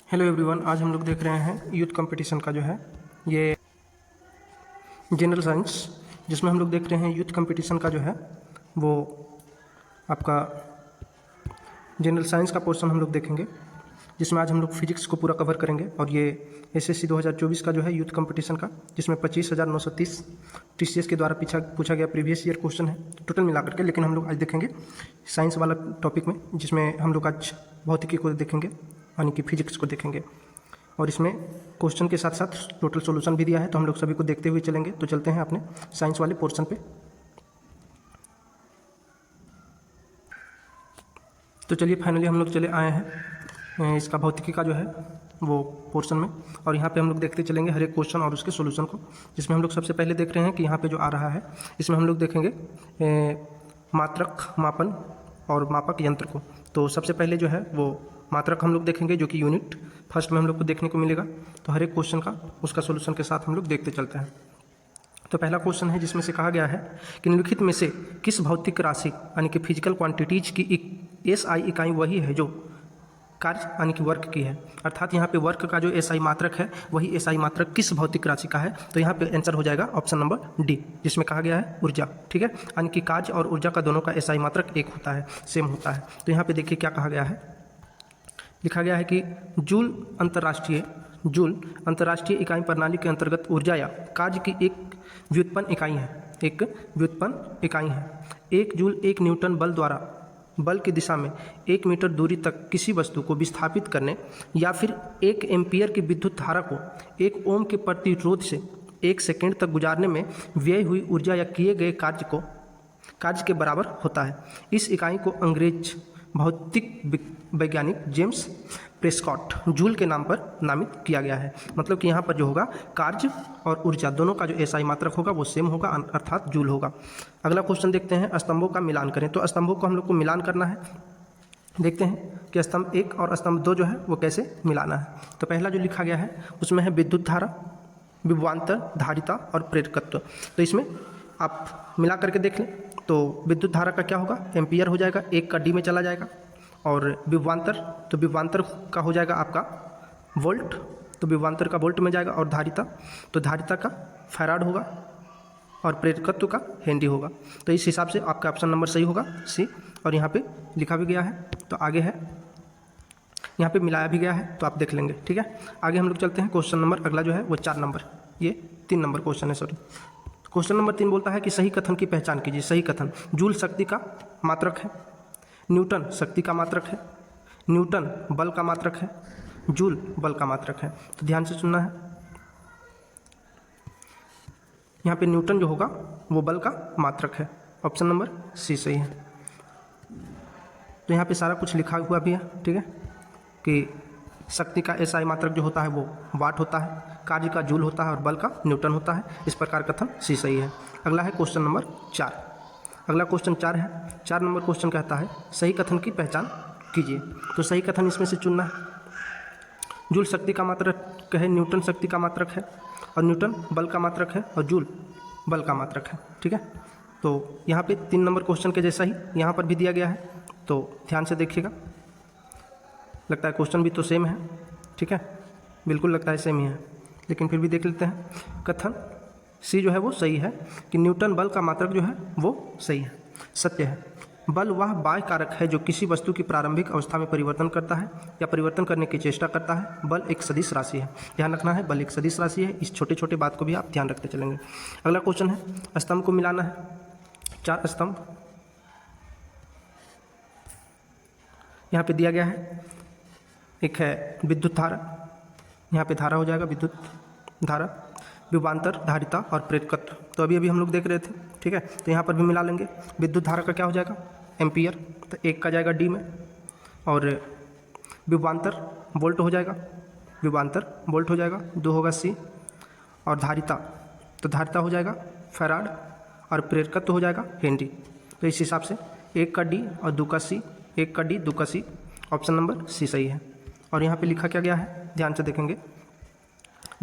Hello everyone, आज हम लोग देख रहे हैं यूथ कंपटीशन का जो है ये जनरल साइंस, जिसमें हम लोग देख रहे हैं यूथ कंपटीशन का जो है वो आपका जनरल साइंस का पोर्शन हम लोग देखेंगे, जिसमें आज हम लोग फिजिक्स को पूरा कवर करेंगे। और ये एसएससी 2024 का जो है यूथ कंपटीशन का, जिसमें 25,930 टीसीएस के द्वारा पूछा गया प्रीवियस ईयर क्वेश्चन है टोटल मिला करके। लेकिन हम लोग आज देखेंगे साइंस वाला टॉपिक में, जिसमें हम लोग आज भौतिकी को देखेंगे यानी कि फिजिक्स को देखेंगे। और इसमें क्वेश्चन के साथ साथ टोटल सॉल्यूशन भी दिया है, तो हम लोग सभी को देखते हुए चलेंगे। तो चलते हैं अपने साइंस वाले पोर्शन पे। तो चलिए फाइनली हम लोग चले आए हैं इसका भौतिकी का जो है वो पोर्शन में। और यहाँ पे हम लोग देखते चलेंगे हर एक क्वेश्चन और उसके सॉल्यूशन को, जिसमें हम लोग सबसे पहले देख रहे हैं कि यहाँ पे जो आ रहा है इसमें हम लोग देखेंगे मात्रक, मापन और मापक यंत्र को। तो सबसे पहले जो है वो मात्रक हम लोग देखेंगे, जो कि यूनिट फर्स्ट में हम लोग को देखने को मिलेगा। तो हर एक क्वेश्चन का उसका सॉल्यूशन के साथ हम लोग देखते चलते हैं। तो पहला क्वेश्चन है जिसमें से कहा गया है कि निम्नलिखित में से किस भौतिक राशि यानी कि फिजिकल क्वांटिटीज की एसआई इकाई वही है जो कार्य यानी कि वर्क की है। अर्थात यहाँ पे वर्क का जो एसआई मात्रक है वही एसआई मात्रक किस भौतिक राशि का है। तो यहाँ पे आंसर हो जाएगा ऑप्शन नंबर डी, जिसमें कहा गया है ऊर्जा। ठीक है, यानी कि कार्य और ऊर्जा का दोनों का एसआई मात्रक एक होता है, सेम होता है। तो यहाँ पे देखिए क्या कहा गया है, लिखा गया है कि जूल अंतर्राष्ट्रीय इकाई प्रणाली के अंतर्गत ऊर्जा या कार्य की एक व्युत्पन्न इकाई है। 1 जूल 1 न्यूटन बल द्वारा बल की दिशा में 1 मीटर दूरी तक किसी वस्तु को विस्थापित करने या फिर 1 एम्पियर की विद्युत धारा को 1 ओम के प्रतिरोध से 1 सेकेंड तक गुजारने में व्यय हुई ऊर्जा या किए गए कार्य के बराबर होता है। इस इकाई को अंग्रेज भौतिक वैज्ञानिक जेम्स प्रेस्कॉट जूल के नाम पर नामित किया गया है। मतलब कि यहाँ पर जो होगा कार्य और ऊर्जा दोनों का जो एसआई मात्रक होगा वो सेम होगा, अर्थात जूल होगा। अगला क्वेश्चन देखते हैं, स्तंभों का मिलान करें। तो स्तंभों को हम लोग को मिलान करना है। देखते हैं कि स्तंभ 1 और स्तंभ 2 जो है वो कैसे मिलाना है। तो पहला जो लिखा गया है उसमें है विद्युत धारा, विभवांतर, धारिता और प्रेरकत्व। तो इसमें आप मिला करके देख लें तो विद्युत धारा का क्या होगा, एम्पियर हो जाएगा, 1 का डी में चला जाएगा। और विभवांतर, तो विभवांतर का हो जाएगा आपका वोल्ट, तो विभवांतर का वोल्ट में जाएगा। और धारिता, तो धारिता का फैराड होगा। और प्रेरकत्व का हेनरी होगा। तो इस हिसाब से आपका ऑप्शन नंबर सही होगा सी। और यहाँ पे लिखा भी गया है। तो आगे है, यहाँ पे मिलाया भी गया है, तो आप देख लेंगे। ठीक है, आगे हम लोग चलते हैं। क्वेश्चन नंबर अगला जो है वो 4 नंबर, ये 3 नंबर क्वेश्चन है, सॉरी। क्वेश्चन नंबर 3 बोलता है कि सही कथन की पहचान कीजिए। सही कथन, जूल शक्ति का मात्रक है, न्यूटन शक्ति का मात्रक है, न्यूटन बल का मात्रक है, जूल बल का मात्रक है। तो ध्यान से सुनना है। यहाँ पे न्यूटन जो होगा वो बल का मात्रक है, ऑप्शन नंबर सी सही है। तो यहाँ पे सारा कुछ लिखा हुआ भी है, ठीक है, कि शक्ति का एसआई मात्रक जो होता है वो वाट होता है, कार्य का जूल होता है और बल का न्यूटन होता है। इस प्रकार कथन सी सही है। अगला है क्वेश्चन नंबर 4। अगला क्वेश्चन 4 है। 4 नंबर क्वेश्चन कहता है सही कथन की पहचान कीजिए। तो सही कथन इसमें से चुनना है। जूल शक्ति का मात्रक है, न्यूटन शक्ति का मात्रक है, और न्यूटन बल का मात्रक है, और जूल बल का मात्रक है। ठीक है, तो यहाँ पे 3 नंबर क्वेश्चन के जैसा ही यहाँ पर भी दिया गया है, तो ध्यान से देखिएगा। लगता है क्वेश्चन भी तो सेम है, ठीक है, बिल्कुल लगता है सेम ही है, लेकिन फिर भी देख लेते हैं। कथन सी जो है वो सही है कि न्यूटन बल का मात्रक जो है वो सही है, सत्य है। बल वह बाह्य कारक है जो किसी वस्तु की प्रारंभिक अवस्था में परिवर्तन करता है या परिवर्तन करने की चेष्टा करता है। बल एक सदिश राशि है, ध्यान रखना है, बल एक सदिश राशि है। इस छोटे छोटे बात को भी आप ध्यान रखते चलेंगे। अगला क्वेश्चन है, स्तंभ को मिलाना है। 4 स्तंभ यहाँ पे दिया गया है। एक है विद्युत धारा, यहाँ पे धारा हो जाएगा विद्युत धारा, विभवांतर, धारिता और प्रेरकत्व। तो अभी हम लोग देख रहे थे, ठीक है, तो यहाँ पर भी मिला लेंगे। विद्युत धारा का क्या हो जाएगा, एम्पियर, तो 1 का जाएगा डी में। और विभवांतर वोल्ट हो जाएगा, विभवांतर वोल्ट हो जाएगा, 2 होगा सी। और धारिता, तो धारिता हो जाएगा फैराड, और प्रेरकत्व हो जाएगा हेनरी। तो इस हिसाब से 1 का डी और 2 का सी, 1 का डी 2 का सी, ऑप्शन नंबर सी सही है। और यहाँ पे लिखा क्या गया है, ध्यान से देखेंगे।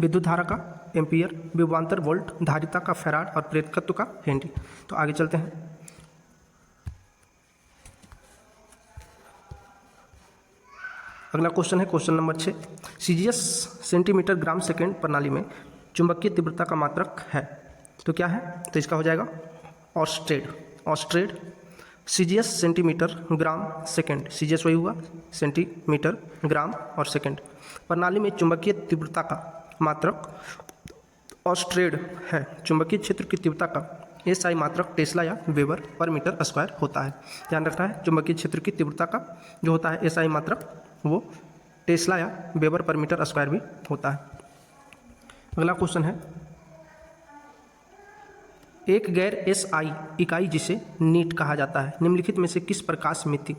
विद्युत धारा का एम्पियर, विभवांतर वोल्ट, धारिता का फैराड और प्रेरकत्व का हेनरी। तो आगे चलते हैं। अगला क्वेश्चन है question number 6। CGS centimetre gram second प्रणाली में चुंबकीय तीव्रता का मात्रक है, तो क्या है? तो इसका हो जाएगा ऑस्ट्रेड। CGS centimetre gram second, CGS वही हुआ सेंटीमीटर ग्राम और सेकेंड। प्रणाली में चुंबकीय तीव्रता का मात्रक ऑस्ट्रेड है। चुंबकीय क्षेत्र की तीव्रता का एसआई मात्रक टेस्ला या वेबर पर मीटर स्क्वायर होता है। ध्यान रखना है, चुंबकीय क्षेत्र की तीव्रता का जो होता है एसआई मात्रक वो टेस्ला या वेबर पर मीटर स्क्वायर भी होता है। अगला क्वेश्चन है, एक गैर एसआई इकाई जिसे नीट कहा जाता है निम्नलिखित में से किस प्रकाश मिति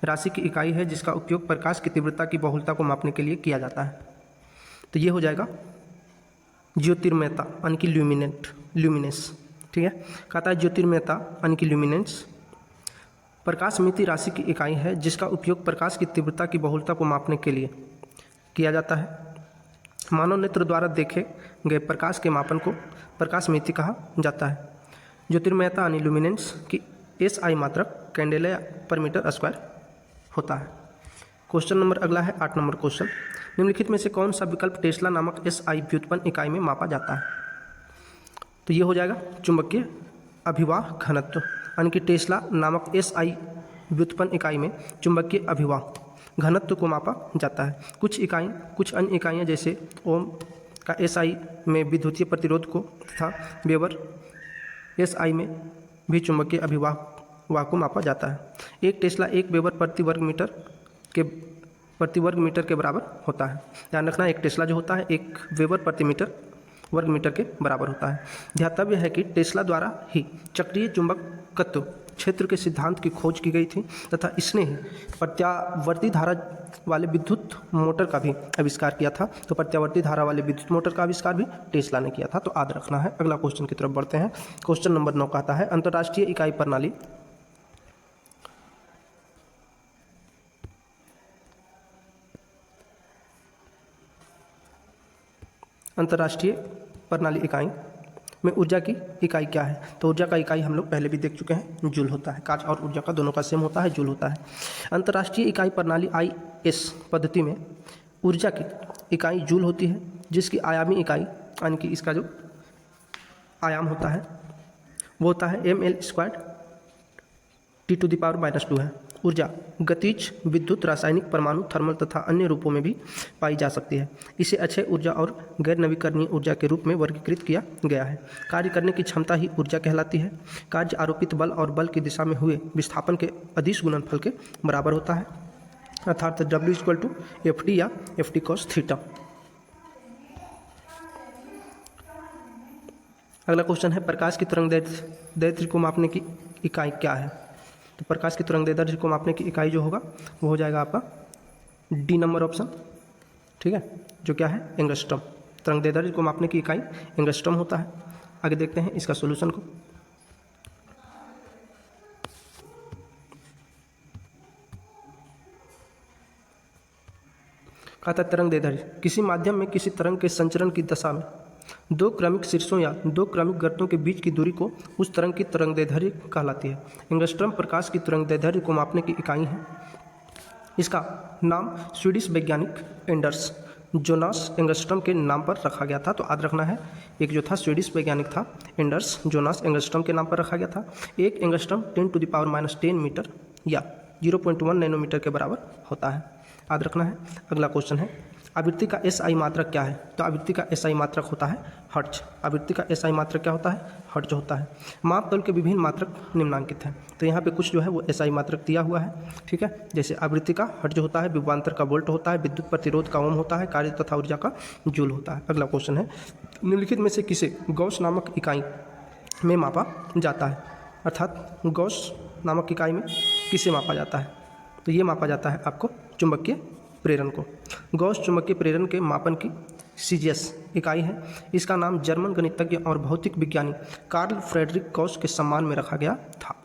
राशि की इकाई है जिसका उपयोग प्रकाश की तीव्रता की बहुलता को मापने के लिए किया जाता है? तो ये हो जाएगा ज्योतिर्मयता यानी कि ल्यूमिनेंस। ठीक है, कहता है ज्योतिर्मयता यानी कि ल्यूमिनेंस प्रकाश मिति राशि की इकाई है जिसका उपयोग प्रकाश की तीव्रता की बहुलता को मापने के लिए किया जाता है। मानव नेत्र द्वारा देखे गए प्रकाश के मापन को प्रकाश मिति कहा जाता है। ज्योतिर्मयता यानी ल्यूमिनेंस की एसआई मात्रक कैंडेला पर मीटर स्क्वायर होता है। क्वेश्चन नंबर अगला है 8 नंबर क्वेश्चन। निम्नलिखित में से कौन सा विकल्प टेस्ला नामक एसआई व्युत्पन्न इकाई में मापा जाता है? तो ये हो जाएगा चुंबकीय अभिवाह घनत्व यानी कि टेस्ला नामक एसआई व्युत्पन्न इकाई में चुंबकीय अभिवाह घनत्व को मापा जाता है। कुछ अन्य इकाइयाँ जैसे ओम का एसआई में विद्युतीय प्रतिरोध को तथा वेबर एसआई में भी चुंबकीय अभिवाह को मापा जाता है। एक टेस्ला एक वेबर प्रति वर्ग मीटर के बराबर होता है। ध्यान रखना, एक टेस्ला जो होता है एक वेबर प्रति वर्ग मीटर के बराबर होता है। ध्यातव्य है कि टेस्ला द्वारा ही चक्रीय चुंबकत्व क्षेत्र के सिद्धांत की खोज की गई थी तथा इसने ही प्रत्यावर्ती धारा वाले विद्युत मोटर का भी आविष्कार किया था। तो प्रत्यावर्ती धारा वाले विद्युत मोटर का आविष्कार भी टेस्ला ने किया था, तो याद रखना है। अगला क्वेश्चन की तरफ बढ़ते हैं। क्वेश्चन नंबर 9 कहता है, अंतर्राष्ट्रीय इकाई प्रणाली इकाई में ऊर्जा की इकाई क्या है? तो ऊर्जा का इकाई हम लोग पहले भी देख चुके हैं, जूल होता है। कार्य और ऊर्जा का दोनों का सेम होता है, जूल होता है। अंतर्राष्ट्रीय इकाई प्रणाली IS पद्धति में ऊर्जा की इकाई जूल होती है, जिसकी आयामी इकाई यानी कि इसका जो आयाम होता है वो होता है ml² T⁻⁻² है। ऊर्जा गतिज, विद्युत, रासायनिक, परमाणु, थर्मल तथा अन्य रूपों में भी पाई जा सकती है। इसे अक्षय ऊर्जा और गैर नवीकरणीय ऊर्जा के रूप में वर्गीकृत किया गया है। कार्य करने की क्षमता ही ऊर्जा कहलाती है। कार्य आरोपित बल और बल की दिशा में हुए विस्थापन के अदिश गुणनफल के बराबर होता है, अर्थात W = FD या FD cos थीटा। अगला क्वेश्चन है, प्रकाश की तरंग दैर्ध्य को मापने की इकाई क्या है? तो प्रकाश की तरंग दैर्ध्य को मापने की इकाई जो होगा वो हो जाएगा आपका D नंबर ऑप्शन। ठीक है, जो क्या है एंगस्ट्रॉम। तरंग दैर्ध्य को मापने की इकाई एंगस्ट्रॉम होता है। आगे देखते हैं इसका सॉल्यूशन को। कहता है तरंग दैर्ध्य किसी माध्यम में किसी तरंग के संचरण की दशा में दो क्रमिक शीर्षों या दो क्रमिक गर्तों के बीच की दूरी को उस तरंग की तरंग दैर्ध्य कहलाती है। एंगस्ट्रॉम प्रकाश की तरंग दैर्ध्य को मापने की इकाई है। इसका नाम स्वीडिश वैज्ञानिक एंडर्स जोनास एंगस्ट्रॉम के नाम पर रखा गया था। तो याद रखना है, एक जो था स्वीडिश वैज्ञानिक था एंडर्स जोनास एंगस्ट्रॉम के नाम पर रखा गया था। एक एंगस्ट्रॉम 10⁻⁻10 मीटर या 0.1 नैनोमीटर के बराबर होता है। याद रखना है। अगला क्वेश्चन है, आवृत्ति का एसआई मात्रक क्या है? तो आवृत्ति का एसआई मात्रक होता है हर्ट्ज। आवृत्ति का एसआई मात्रक क्या होता है? हर्ट्ज होता है। मापतल के विभिन्न मात्रक निम्नांकित हैं। तो यहाँ पे कुछ जो है वो एसआई मात्रक दिया हुआ है। ठीक है, जैसे आवृत्ति का हर्ट्ज होता है, विभवांतर का वोल्ट होता है, विद्युत प्रतिरोध का ओम होता है, कार्य तथा ऊर्जा का जूल होता है। अगला क्वेश्चन है, निम्नलिखित में से किसे गॉस नामक इकाई में मापा जाता है? अर्थात गॉस नामक इकाई में किसे मापा जाता है? तो ये मापा जाता है आपको चुंबकीय प्रेरण को। गॉस चुंबकीय प्रेरण के मापन की सीजीएस इकाई है। इसका नाम जर्मन गणितज्ञ और भौतिक विज्ञानी कार्ल फ्रेडरिक गॉस के सम्मान में रखा गया था।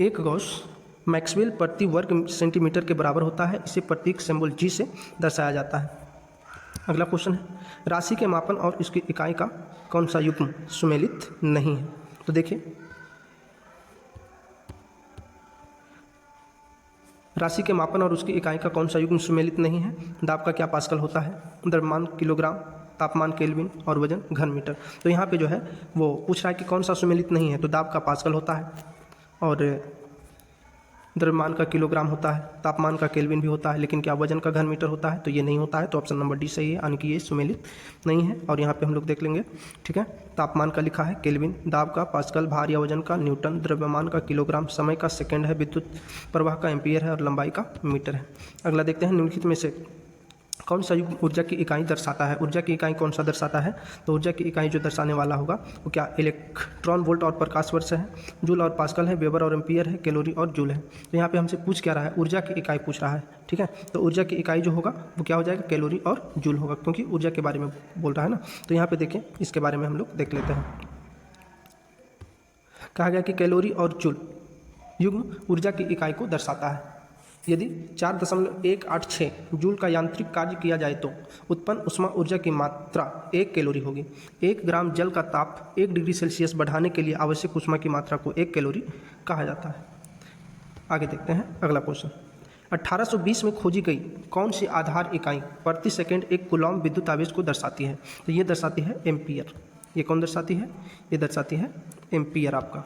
एक गॉस मैक्सवेल प्रति वर्ग सेंटीमीटर के बराबर होता है। इसे प्रतीक सिंबल G से दर्शाया जाता है। अगला क्वेश्चन है, राशि के मापन और इसकी इकाई का कौन सा युग्म सुमेलित नहीं है? तो देखिए, राशि के मापन और उसकी इकाई का कौन सा युग्म सुमेलित नहीं है? दाब का क्या पास्कल होता है? द्रव्यमान किलोग्राम, तापमान केल्विन और वजन घन मीटर। तो यहाँ पे जो है वो पूछ रहा है कि कौन सा सुमेलित नहीं है, तो दाब का पास्कल होता है और द्रव्यमान का किलोग्राम होता है, तापमान का केल्विन भी होता है, लेकिन क्या वजन का घन मीटर होता है? तो ये नहीं होता है। तो ऑप्शन नंबर डी सही है, यानी कि ये सुमेलित नहीं है। और यहाँ पे हम लोग देख लेंगे, ठीक है। तापमान का लिखा है केल्विन, दाब का पास्कल, भार या वजन का न्यूटन, द्रव्यमान का किलोग्राम, समय का सेकंड है, विद्युत प्रवाह का एम्पियर है और लंबाई का मीटर है। अगला देखते हैं, निम्नलिखित में से कौन सा युग्म ऊर्जा की इकाई दर्शाता है? ऊर्जा की इकाई कौन सा दर्शाता है? तो ऊर्जा की इकाई जो दर्शाने वाला होगा वो क्या इलेक्ट्रॉन वोल्ट और प्रकाश वर्ष है, जूल और पास्कल है, वेबर और एम्पियर है, कैलोरी और जूल है। तो यहाँ पे हमसे पूछ क्या रहा है? ऊर्जा की इकाई पूछ रहा है, ठीक है। तो ऊर्जा की इकाई जो होगा वो क्या हो जाएगा? कैलोरी और जूल होगा, क्योंकि ऊर्जा के बारे में बोल रहा है ना। तो यहाँ पे देखें, इसके बारे में हम लोग देख लेते हैं। कहा गया कि कैलोरी और जूल युग्म ऊर्जा की इकाई को दर्शाता है। यदि 4.186 जूल का यांत्रिक कार्य किया जाए तो उत्पन्न उष्मा ऊर्जा की मात्रा 1 कैलोरी होगी। 1 ग्राम जल का ताप 1 डिग्री सेल्सियस बढ़ाने के लिए आवश्यक उष्मा की मात्रा को 1 कैलोरी कहा जाता है। आगे देखते हैं अगला क्वेश्चन। 1820 में खोजी गई कौन सी आधार इकाई प्रति सेकंड 1 कूलॉम विद्युत आवेश को दर्शाती है? तो ये दर्शाती है एम्पियर। ये कौन दर्शाती है? ये दर्शाती है एम्पियर आपका,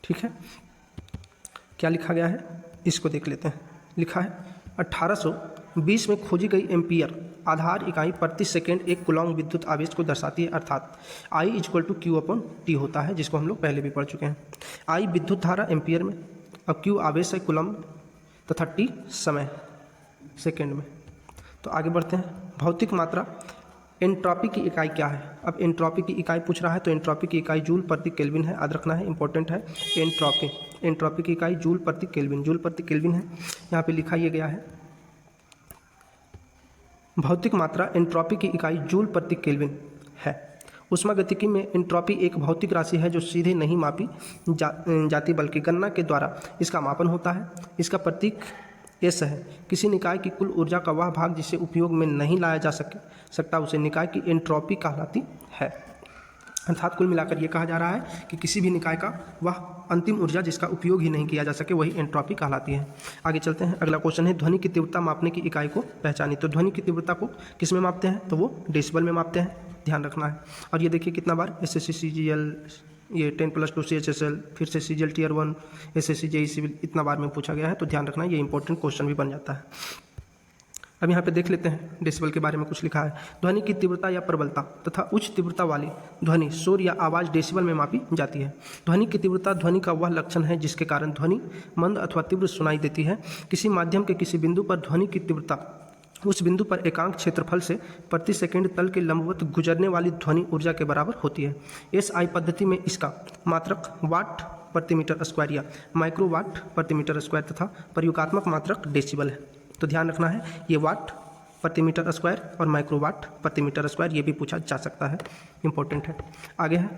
ठीक है। क्या लिखा गया है इसको देख लेते हैं। लिखा है 1820 में खोजी गई एम्पियर आधार इकाई प्रति सेकंड 1 कूलॉम विद्युत आवेश को दर्शाती है, अर्थात I = Q/T होता है, जिसको हम लोग पहले भी पढ़ चुके हैं। I विद्युत धारा एम्पियर में, अब Q आवेश है कूलॉम तथा T समय सेकंड में। तो आगे बढ़ते हैं। भौतिक मात्रा एंट्रॉपी की इकाई क्या है? अब एंट्रॉपी की इकाई पूछ रहा है, तो एंट्रॉपी की इकाई जूल प्रति केल्विन है, याद रखना है, इंपॉर्टेंट है। एंट्रॉपी की इकाई जूल प्रति केल्विन है। यहाँ पे लिखा ये गया है, भौतिक मात्रा एंट्रॉपी की इकाई जूल प्रति केल्विन है। ऊष्मागतिकी में एंट्रॉपी एक भौतिक राशि है जो सीधे नहीं मापी जाती बल्कि गणना के द्वारा इसका मापन होता है। इसका प्रतीक एस है। किसी निकाय की कुल ऊर्जा का वह भाग जिसे उपयोग में नहीं लाया जा सकता उसे निकाय की एंट्रॉपी कहलाती है। अर्थात कुल मिलाकर ये कहा जा रहा है कि किसी भी निकाय का वह अंतिम ऊर्जा जिसका उपयोग ही नहीं किया जा सके वही एंट्रॉपी कहलाती है। आगे चलते हैं। अगला क्वेश्चन है, ध्वनि की तीव्रता मापने की इकाई को पहचानी। तो ध्वनि की तीव्रता को किस में मापते हैं? तो वो डेसिबल में मापते हैं, ध्यान रखना है। और ये देखिए कितना बार SSC CGL, ये 10+2 CHSL, फिर से CGL Tier 1, SSC JEE civil, इतना बार में पूछा गया है, तो ध्यान रखना, ये इंपॉर्टेंट क्वेश्चन भी बन जाता है। अब यहाँ पे देख लेते हैं डेसिबल के बारे में कुछ लिखा है। ध्वनि की तीव्रता या प्रबलता तथा उच्च तीव्रता वाली ध्वनि, शोर या आवाज़ डेसिबल में मापी जाती है। ध्वनि की तीव्रता ध्वनि का वह लक्षण है जिसके कारण ध्वनि मंद अथवा तीव्र सुनाई देती है। किसी माध्यम के किसी बिंदु पर ध्वनि की तीव्रता उस बिंदु पर एकांक क्षेत्रफल से प्रति सेकंड तल के लंबवत गुजरने वाली ध्वनि ऊर्जा के बराबर होती है। SI पद्धति में इसका मात्रक वाट प्रति मीटर स्क्वायर या माइक्रोवाट प्रति मीटर स्क्वायर तथा प्रयोगात्मक मात्रक डेसिबल है। तो ध्यान रखना है, ये वाट प्रति मीटर स्क्वायर और माइक्रोवाट प्रति मीटर स्क्वायर, ये भी पूछा जा सकता है, इंपॉर्टेंट है। आगे है,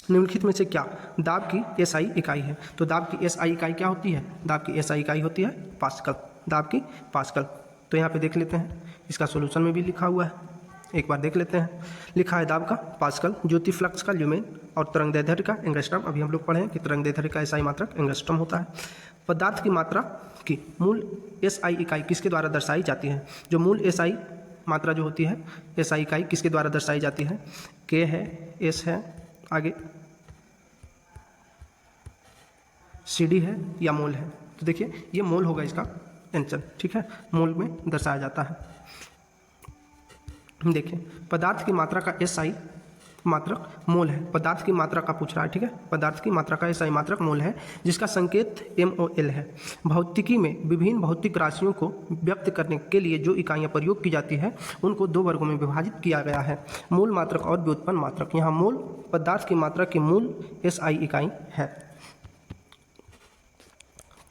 निम्नलिखित में से क्या दाब की SI इकाई है? तो दाब की SI इकाई क्या होती है? दाब की SI इकाई होती है पास्कल, दाब की पास्कल। तो यहाँ पे देख लेते हैं, इसका सॉल्यूशन में भी लिखा हुआ है, एक बार देख लेते हैं। लिखा है दाब का पास्कल, ज्योति फ्लक्स का ल्यूमेन और तरंगदैर्ध्य का एंगस्ट्रॉम। अभी हम लोग पढ़े हैं कि तरंगदैर्ध्य का SI मात्रक एंगस्ट्रॉम होता है। पदार्थ की मात्रा की मूल SI इकाई किसके द्वारा दर्शाई जाती है? जो मूल SI मात्रा जो होती है, SI इकाई किसके द्वारा दर्शाई जाती है? K है, S है, आगे CD है या मोल है? तो देखिए ये मोल होगा इसका आंसर, ठीक है, मोल में दर्शाया जाता है। देखिए पदार्थ की मात्रा का SI मात्रक मोल है, पदार्थ की मात्रा का पूछ रहा है, ठीक है, पदार्थ की मात्रा का SI मात्रक मोल है जिसका संकेत MOL है। भौतिकी में विभिन्न भौतिक राशियों को व्यक्त करने के लिए जो इकाइयाँ प्रयोग की जाती है उनको 2 वर्गों में विभाजित किया गया है, मूल मात्रक और व्युत्पन्न मात्रक। यहाँ मोल पदार्थ की मात्रा की मूल SI इकाई है।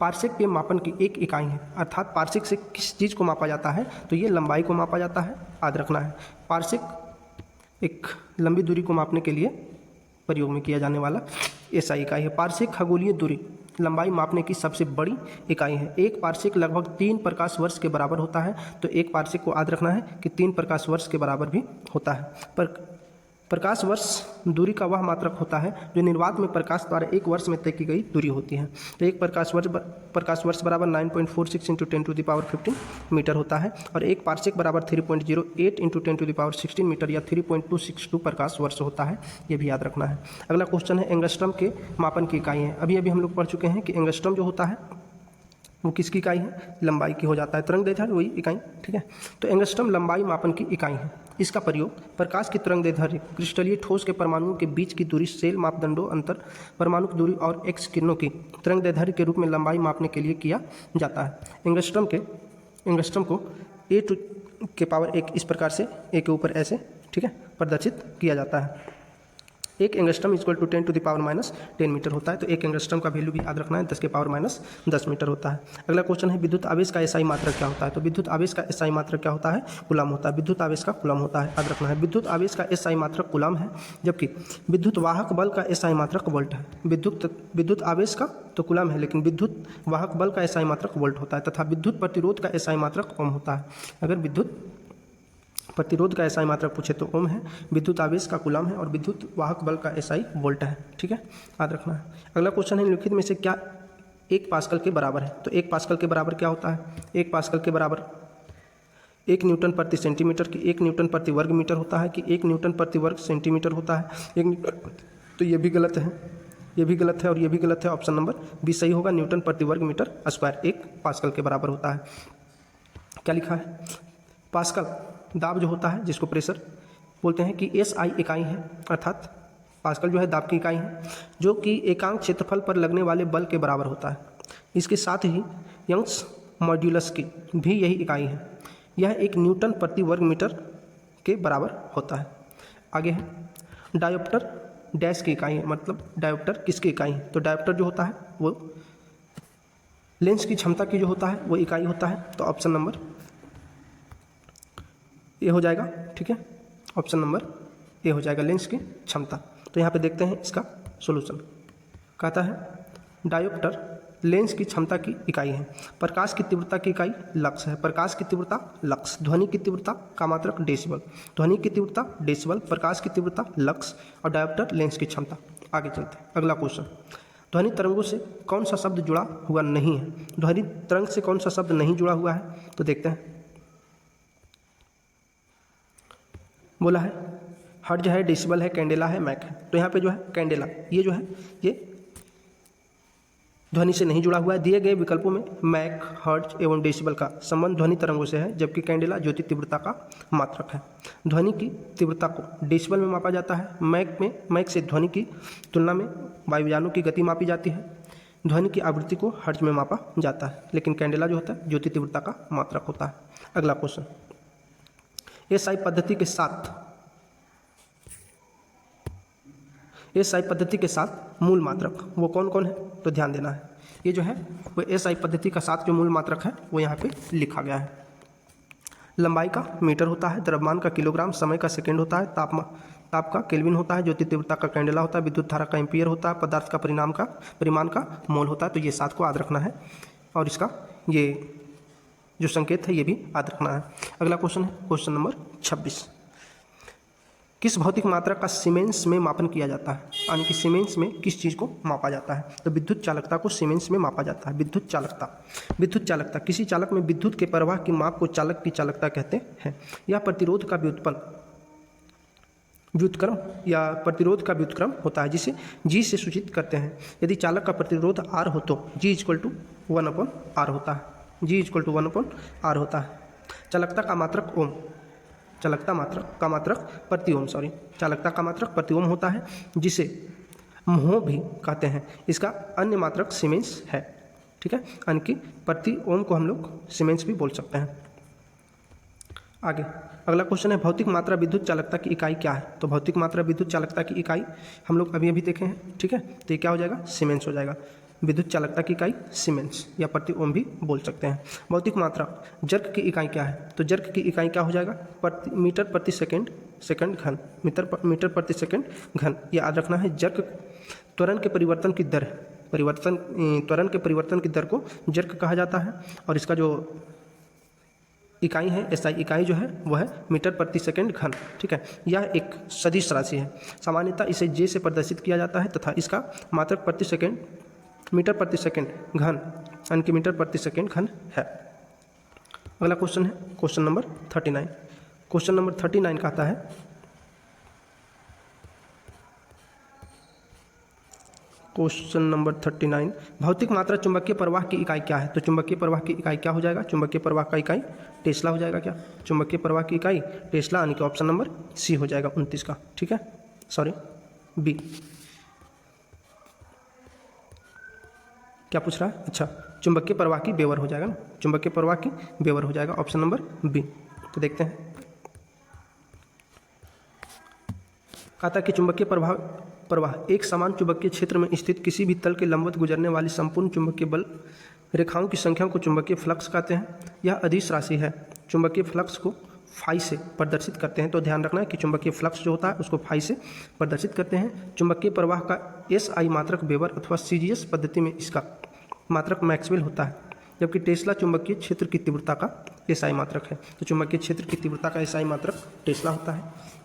पार्सेक के मापन की एक इकाई है, अर्थात पार्सेक से किस चीज़ को मापा जाता है? तो ये लंबाई को मापा जाता है, याद रखना है। पार्सेक एक लंबी दूरी को मापने के लिए प्रयोग में किया जाने वाला SI इकाई है। पार्सेक खगोलीय दूरी लंबाई मापने की सबसे बड़ी इकाई है। एक पार्सेक लगभग 3 प्रकाश वर्ष के बराबर होता है। तो एक पार्सेक को याद रखना है कि 3 प्रकाश वर्ष के बराबर भी होता है। पर प्रकाश वर्ष दूरी का वह मात्रक होता है जो निर्वात में प्रकाश द्वारा एक वर्ष में तय की गई दूरी होती है। तो एक प्रकाश वर्ष बराबर 9.46 × 10⁻15 मीटर होता है और एक पार्सेक बराबर 3.08 × 10⁻16 मीटर या 3.262 प्रकाश वर्ष होता है। ये भी याद रखना है। अगला क्वेश्चन है एंगस्ट्रम के मापन की इकाई है। अभी हम लोग पढ़ चुके हैं कि एंगस्ट्रम जो होता है वो किसकी इकाई है, लंबाई की हो जाता है। तरंगदैर्घ्य वही इकाई, ठीक है। तो एंगस्ट्रम लंबाई मापन की इकाई है। इसका प्रयोग प्रकाश की तरंगदैर्घ्य, क्रिस्टलीय ठोस के परमाणुओं के बीच की दूरी, सेल मापदंडों, अंतर परमाणु की दूरी और एक्स किरणों की तरंगदैर्घ्य के रूप में लंबाई मापने के लिए किया जाता है। एंगस्ट्रम को A⁴ इस प्रकार से A के ऊपर ऐसे, ठीक है, प्रदर्शित किया जाता है। एक एंगस्ट्रम इक्वल टू 10⁻10 मीटर होता है। तो एक एंगस्ट्रम का वैल्यू भी याद रखना है, 10⁻10 मीटर होता है। अगला क्वेश्चन है विद्युत आवेश का एसआई मात्रक क्या होता है। तो विद्युत आवेश का एसआई मात्रक क्या होता है, कूलम होता है। विद्युत आवेश का कूलम होता है, याद रखना है। विद्युत आवेश का एसआई मात्रक कूलम है, जबकि विद्युत वाहक बल का एसआई मात्रक वोल्ट है। विद्युत आवेश का तो कूलम है, लेकिन विद्युत वाहक बल का एसआई मात्रक वोल्ट होता है तथा विद्युत प्रतिरोध का एसआई मात्रक ओम होता है। अगर विद्युत प्रतिरोध का एसआई मात्रक पूछे तो ओम है, विद्युत आवेश का कूलम है और विद्युत वाहक बल का एसआई वोल्ट है, ठीक है, याद रखना है। अगला क्वेश्चन है निम्नलिखित में से क्या 1 पास्कल के बराबर है। तो 1 पास्कल के बराबर क्या होता है, 1 पास्कल के बराबर 1 न्यूटन प्रति सेंटीमीटर की 1 न्यूटन प्रति वर्ग मीटर होता है कि 1 न्यूटन प्रति वर्ग सेंटीमीटर होता है। 1 न्यूटन, तो ये भी गलत है, ये भी गलत है और ये भी गलत है। ऑप्शन नंबर बी सही होगा, न्यूटन प्रति वर्ग मीटर स्क्वायर 1 पास्कल के बराबर होता है। क्या लिखा है, पास्कल दाब जो होता है, जिसको प्रेशर बोलते हैं, कि एसआई इकाई है, अर्थात पास्कल जो है दाब की इकाई है, जो कि एकांक क्षेत्रफल पर लगने वाले बल के बराबर होता है। इसके साथ ही यंग्स मॉड्यूलस की भी यही इकाई है। यह 1 न्यूटन प्रति वर्ग मीटर के बराबर होता है। आगे है डायोप्टर डैश की इकाई है, मतलब डायोप्टर किसकी इकाई है। तो डायोप्टर जो होता है वो लेंस की क्षमता की जो होता है वो इकाई होता है। तो ऑप्शन नंबर ए हो जाएगा, ठीक है, ऑप्शन नंबर ए हो जाएगा, लेंस की क्षमता। तो यहाँ पे देखते हैं इसका सॉल्यूशन। कहता है डायोप्टर लेंस की क्षमता की इकाई है। प्रकाश की तीव्रता की इकाई लक्स है। प्रकाश की तीव्रता लक्स। ध्वनि की तीव्रता का मात्रक डेसिबल। ध्वनि की तीव्रता डेसिबल, प्रकाश की तीव्रता लक्स और डायोप्टर लेंस की क्षमता। आगे चलते हैं, अगला क्वेश्चन, ध्वनि तरंगों से कौन सा शब्द जुड़ा हुआ नहीं है। ध्वनि तरंग से कौन सा शब्द नहीं जुड़ा हुआ है, तो देखते हैं। बोला है हर्ट्ज है, डेसिबल है, कैंडेला है, मैक है। तो यहाँ पे जो है कैंडेला, ये जो है ये ध्वनि से नहीं जुड़ा हुआ है। दिए गए विकल्पों में मैक, हर्ट्ज एवं डेसिबल का संबंध ध्वनि तरंगों से है, जबकि कैंडेला ज्योति तीव्रता का मात्रक है। ध्वनि की तीव्रता को डेसिबल में मापा जाता है। मैक से ध्वनि की तुलना में वायुयानों की गति मापी जाती है। ध्वनि की आवृत्ति को हर्ट्ज में मापा जाता है, लेकिन कैंडेला जो होता है ज्योति तीव्रता का मात्रक होता है। अगला क्वेश्चन, एसआई पद्धति के साथ मूल मात्रक वो कौन कौन है, तो ध्यान देना है। ये जो है वो एसआई पद्धति का साथ जो मूल मात्रक है वो यहाँ पे लिखा गया है। लंबाई का मीटर होता है, द्रव्यमान का किलोग्राम, समय का सेकंड होता है, ताप का केल्विन होता है, ज्योति तीव्रता का कैंडेला होता है, विद्युत धारा का एम्पियर होता है, पदार्थ का परिमाण का मोल होता है। तो ये 7 को याद रखना है और इसका ये जो संकेत है ये भी याद रखना है। अगला क्वेश्चन है क्वेश्चन नंबर 26, किस भौतिक मात्रा का सीमेंस में मापन किया जाता है, यानी कि सीमेंस में किस चीज़ को मापा जाता है। तो विद्युत चालकता को सीमेंस में मापा जाता है। विद्युत चालकता किसी चालक में विद्युत के प्रवाह की माप को चालक की चालकता कहते हैं। यह प्रतिरोध का व्युत्क्रम या प्रतिरोध का व्युत्क्रम होता है, जिसे जी से सूचित करते हैं। यदि चालक का प्रतिरोध R हो तो G = 1/R होता है। G = 1/R होता है। चालकता का मात्रक प्रति ओम होता है, जिसे म्हो भी कहते हैं। इसका अन्य मात्रक सीमेंस है, ठीक है, यानी कि प्रति ओम को हम लोग सीमेंस भी बोल सकते हैं। आगे अगला क्वेश्चन है भौतिक मात्रा विद्युत चालकता की इकाई क्या है। तो भौतिक मात्रा विद्युत चालकता की इकाई हम लोग अभी देखे हैं, ठीक है। तो ये क्या हो जाएगा, सीमेंस हो जाएगा। विद्युत चालकता की इकाई सीमेंस या प्रति ओम भी बोल सकते हैं। भौतिक मात्रा जर्क की इकाई क्या है। तो जर्क की इकाई क्या हो जाएगा, मीटर प्रति सेकंड घन, मीटर प्रति सेकंड घन। ये याद रखना है। जर्क त्वरण के परिवर्तन की दर त्वरण के परिवर्तन की दर को जर्क कहा जाता है और इसका जो इकाई है, एसआई इकाई जो है वो है मीटर प्रति सेकंड घन। ठीक है, यह एक सदिश राशि है। सामान्यतः इसे जे से प्रदर्शित किया जाता है तथा इसका मात्रक प्रति सेकंड मीटर प्रति सेकंड घन यानी कि मीटर प्रति सेकंड घन है। अगला क्वेश्चन है क्वेश्चन नंबर 39। क्वेश्चन नंबर 39 कहता है क्वेश्चन नंबर 39, भौतिक मात्रा चुंबकीय प्रवाह की इकाई क्या है? तो चुंबकीय प्रवाह की इकाई क्या हो जाएगा? चुंबकीय प्रवाह का इकाई टेस्ला हो जाएगा। क्या चुंबकीय प्रवाह की इकाई टेस्ला, यानी कि ऑप्शन नंबर सी हो जाएगा 29 का। ठीक है, सॉरी बी। क्या पूछ रहा है? अच्छा, चुंबकीय प्रवाह की वेबर हो जाएगा ना, चुंबकीय प्रवाह की वेबर हो जाएगा, ऑप्शन नंबर बी। तो देखते हैं, कहता है कि चुंबकीय प्रवाह एक समान चुंबकीय क्षेत्र में स्थित किसी भी तल के लंबवत गुजरने वाली संपूर्ण चुंबकीय बल रेखाओं की संख्या को चुंबकीय फ्लक्स कहते हैं। यह अदिश राशि है। चुंबकीय फ्लक्स को फाई से प्रदर्शित करते हैं। तो ध्यान रखना है कि चुंबकीय फ्लक्स जो होता है उसको फाई से प्रदर्शित करते हैं। चुंबकीय प्रवाह का एसआई मात्रक वेबर अथवा सीजीएस पद्धति में इसका मात्रक मैक्सवेल होता है, जबकि टेस्ला चुंबकीय क्षेत्र की तीव्रता का एसआई मात्रक है। तो चुंबकीय क्षेत्र की तीव्रता का एसआई मात्रक टेस्ला होता है।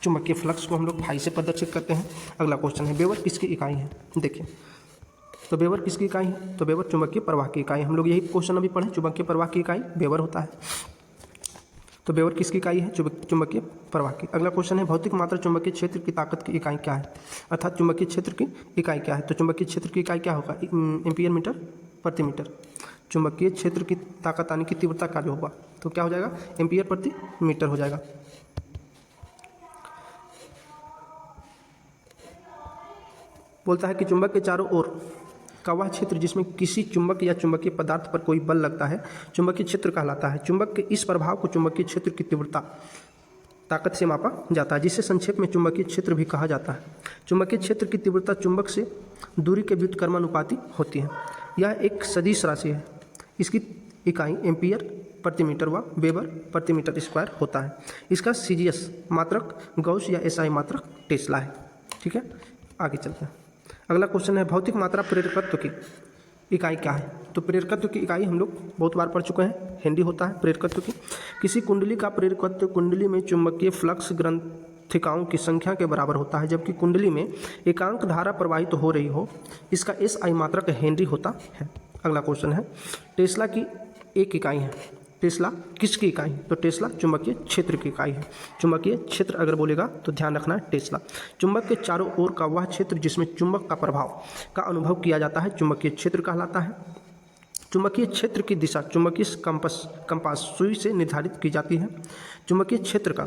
चुंबकीय फ्लक्स को हम लोग फाई से प्रदर्शित करते हैं। अगला क्वेश्चन है, वेबर किसकी इकाई है? देखिए, तो वेबर किसकी इकाई है? तो वेबर चुंबकीय प्रवाह की इकाई। हम लोग यही क्वेश्चन अभी पढ़े, चुंबकीय प्रवाह की इकाई वेबर होता है। तो वेबर किसकी इकाई है? चुंबकीय प्रवाह की। अगला क्वेश्चन है, भौतिक मात्रा चुंबकीय क्षेत्र की ताकत की इकाई क्या है? अर्थात चुंबकीय क्षेत्र की इकाई क्या है? तो चुंबकीय क्षेत्र की इकाई क्या होगा? एम्पियर मीटर प्रति मीटर। चुंबकीय क्षेत्र की ताकत यानी कि तीव्रता का जो होगा तो क्या हो जाएगा? एम्पियर प्रति मीटर हो जाएगा। बोलता है कि चुंबक के चारों ओर का वह क्षेत्र जिसमें किसी चुंबक या चुंबकीय पदार्थ पर कोई बल लगता है चुंबकीय क्षेत्र कहलाता है। चुंबक के इस प्रभाव को चुंबकीय क्षेत्र की तीव्रता ताकत से मापा जाता है, जिसे संक्षेप में चुंबकीय क्षेत्र भी कहा जाता है। चुंबकीय क्षेत्र की तीव्रता चुंबक से दूरी के व्युत्क्रमानुपाती होती है। यह एक सदिश राशि है। इसकी इकाई एम्पियर प्रति मीटर व वेबर प्रति मीटर स्क्वायर होता है। इसका सीजीएस मात्रक गॉस या एसआई मात्रक टेस्ला है। ठीक है, आगे चलते हैं। अगला क्वेश्चन है, भौतिक मात्रा प्रेरकत्व की इकाई क्या है? तो प्रेरकत्व की इकाई हम लोग बहुत बार पढ़ चुके हैं, हेनरी होता है प्रेरकत्व की। किसी कुंडली का प्रेरकत्व कुंडली में चुंबकीय फ्लक्स ग्रंथिकाओं की संख्या के बराबर होता है, जबकि कुंडली में एकांक धारा प्रवाहित हो रही हो। इसका एसआई मात्रक हेनरी होता है। अगला क्वेश्चन है, टेस्ला की एक इकाई है। टेस्ला किसकी इकाई है? तो टेस्ला चुंबकीय क्षेत्र की इकाई है। चुंबकीय क्षेत्र अगर बोलेगा तो ध्यान रखना है टेस्ला। चुंबक के चारों ओर का वह क्षेत्र जिसमें चुंबक का प्रभाव का अनुभव किया जाता है चुंबकीय क्षेत्र कहलाता है। चुंबकीय क्षेत्र की दिशा चुंबकीय कंपास सुई से निर्धारित की जाती है। चुंबकीय क्षेत्र का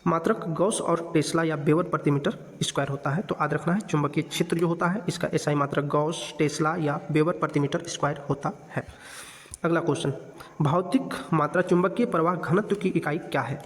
मात्रक गॉस और टेस्ला या वेबर प्रति मीटर स्क्वायर होता है। तो याद रखना है चुंबकीय क्षेत्र जो होता है इसका एसआई मात्रक गॉस, टेस्ला या वेबर प्रति मीटर स्क्वायर होता है। अगला क्वेश्चन, भौतिक मात्रा चुंबकीय प्रवाह घनत्व की इकाई क्या है?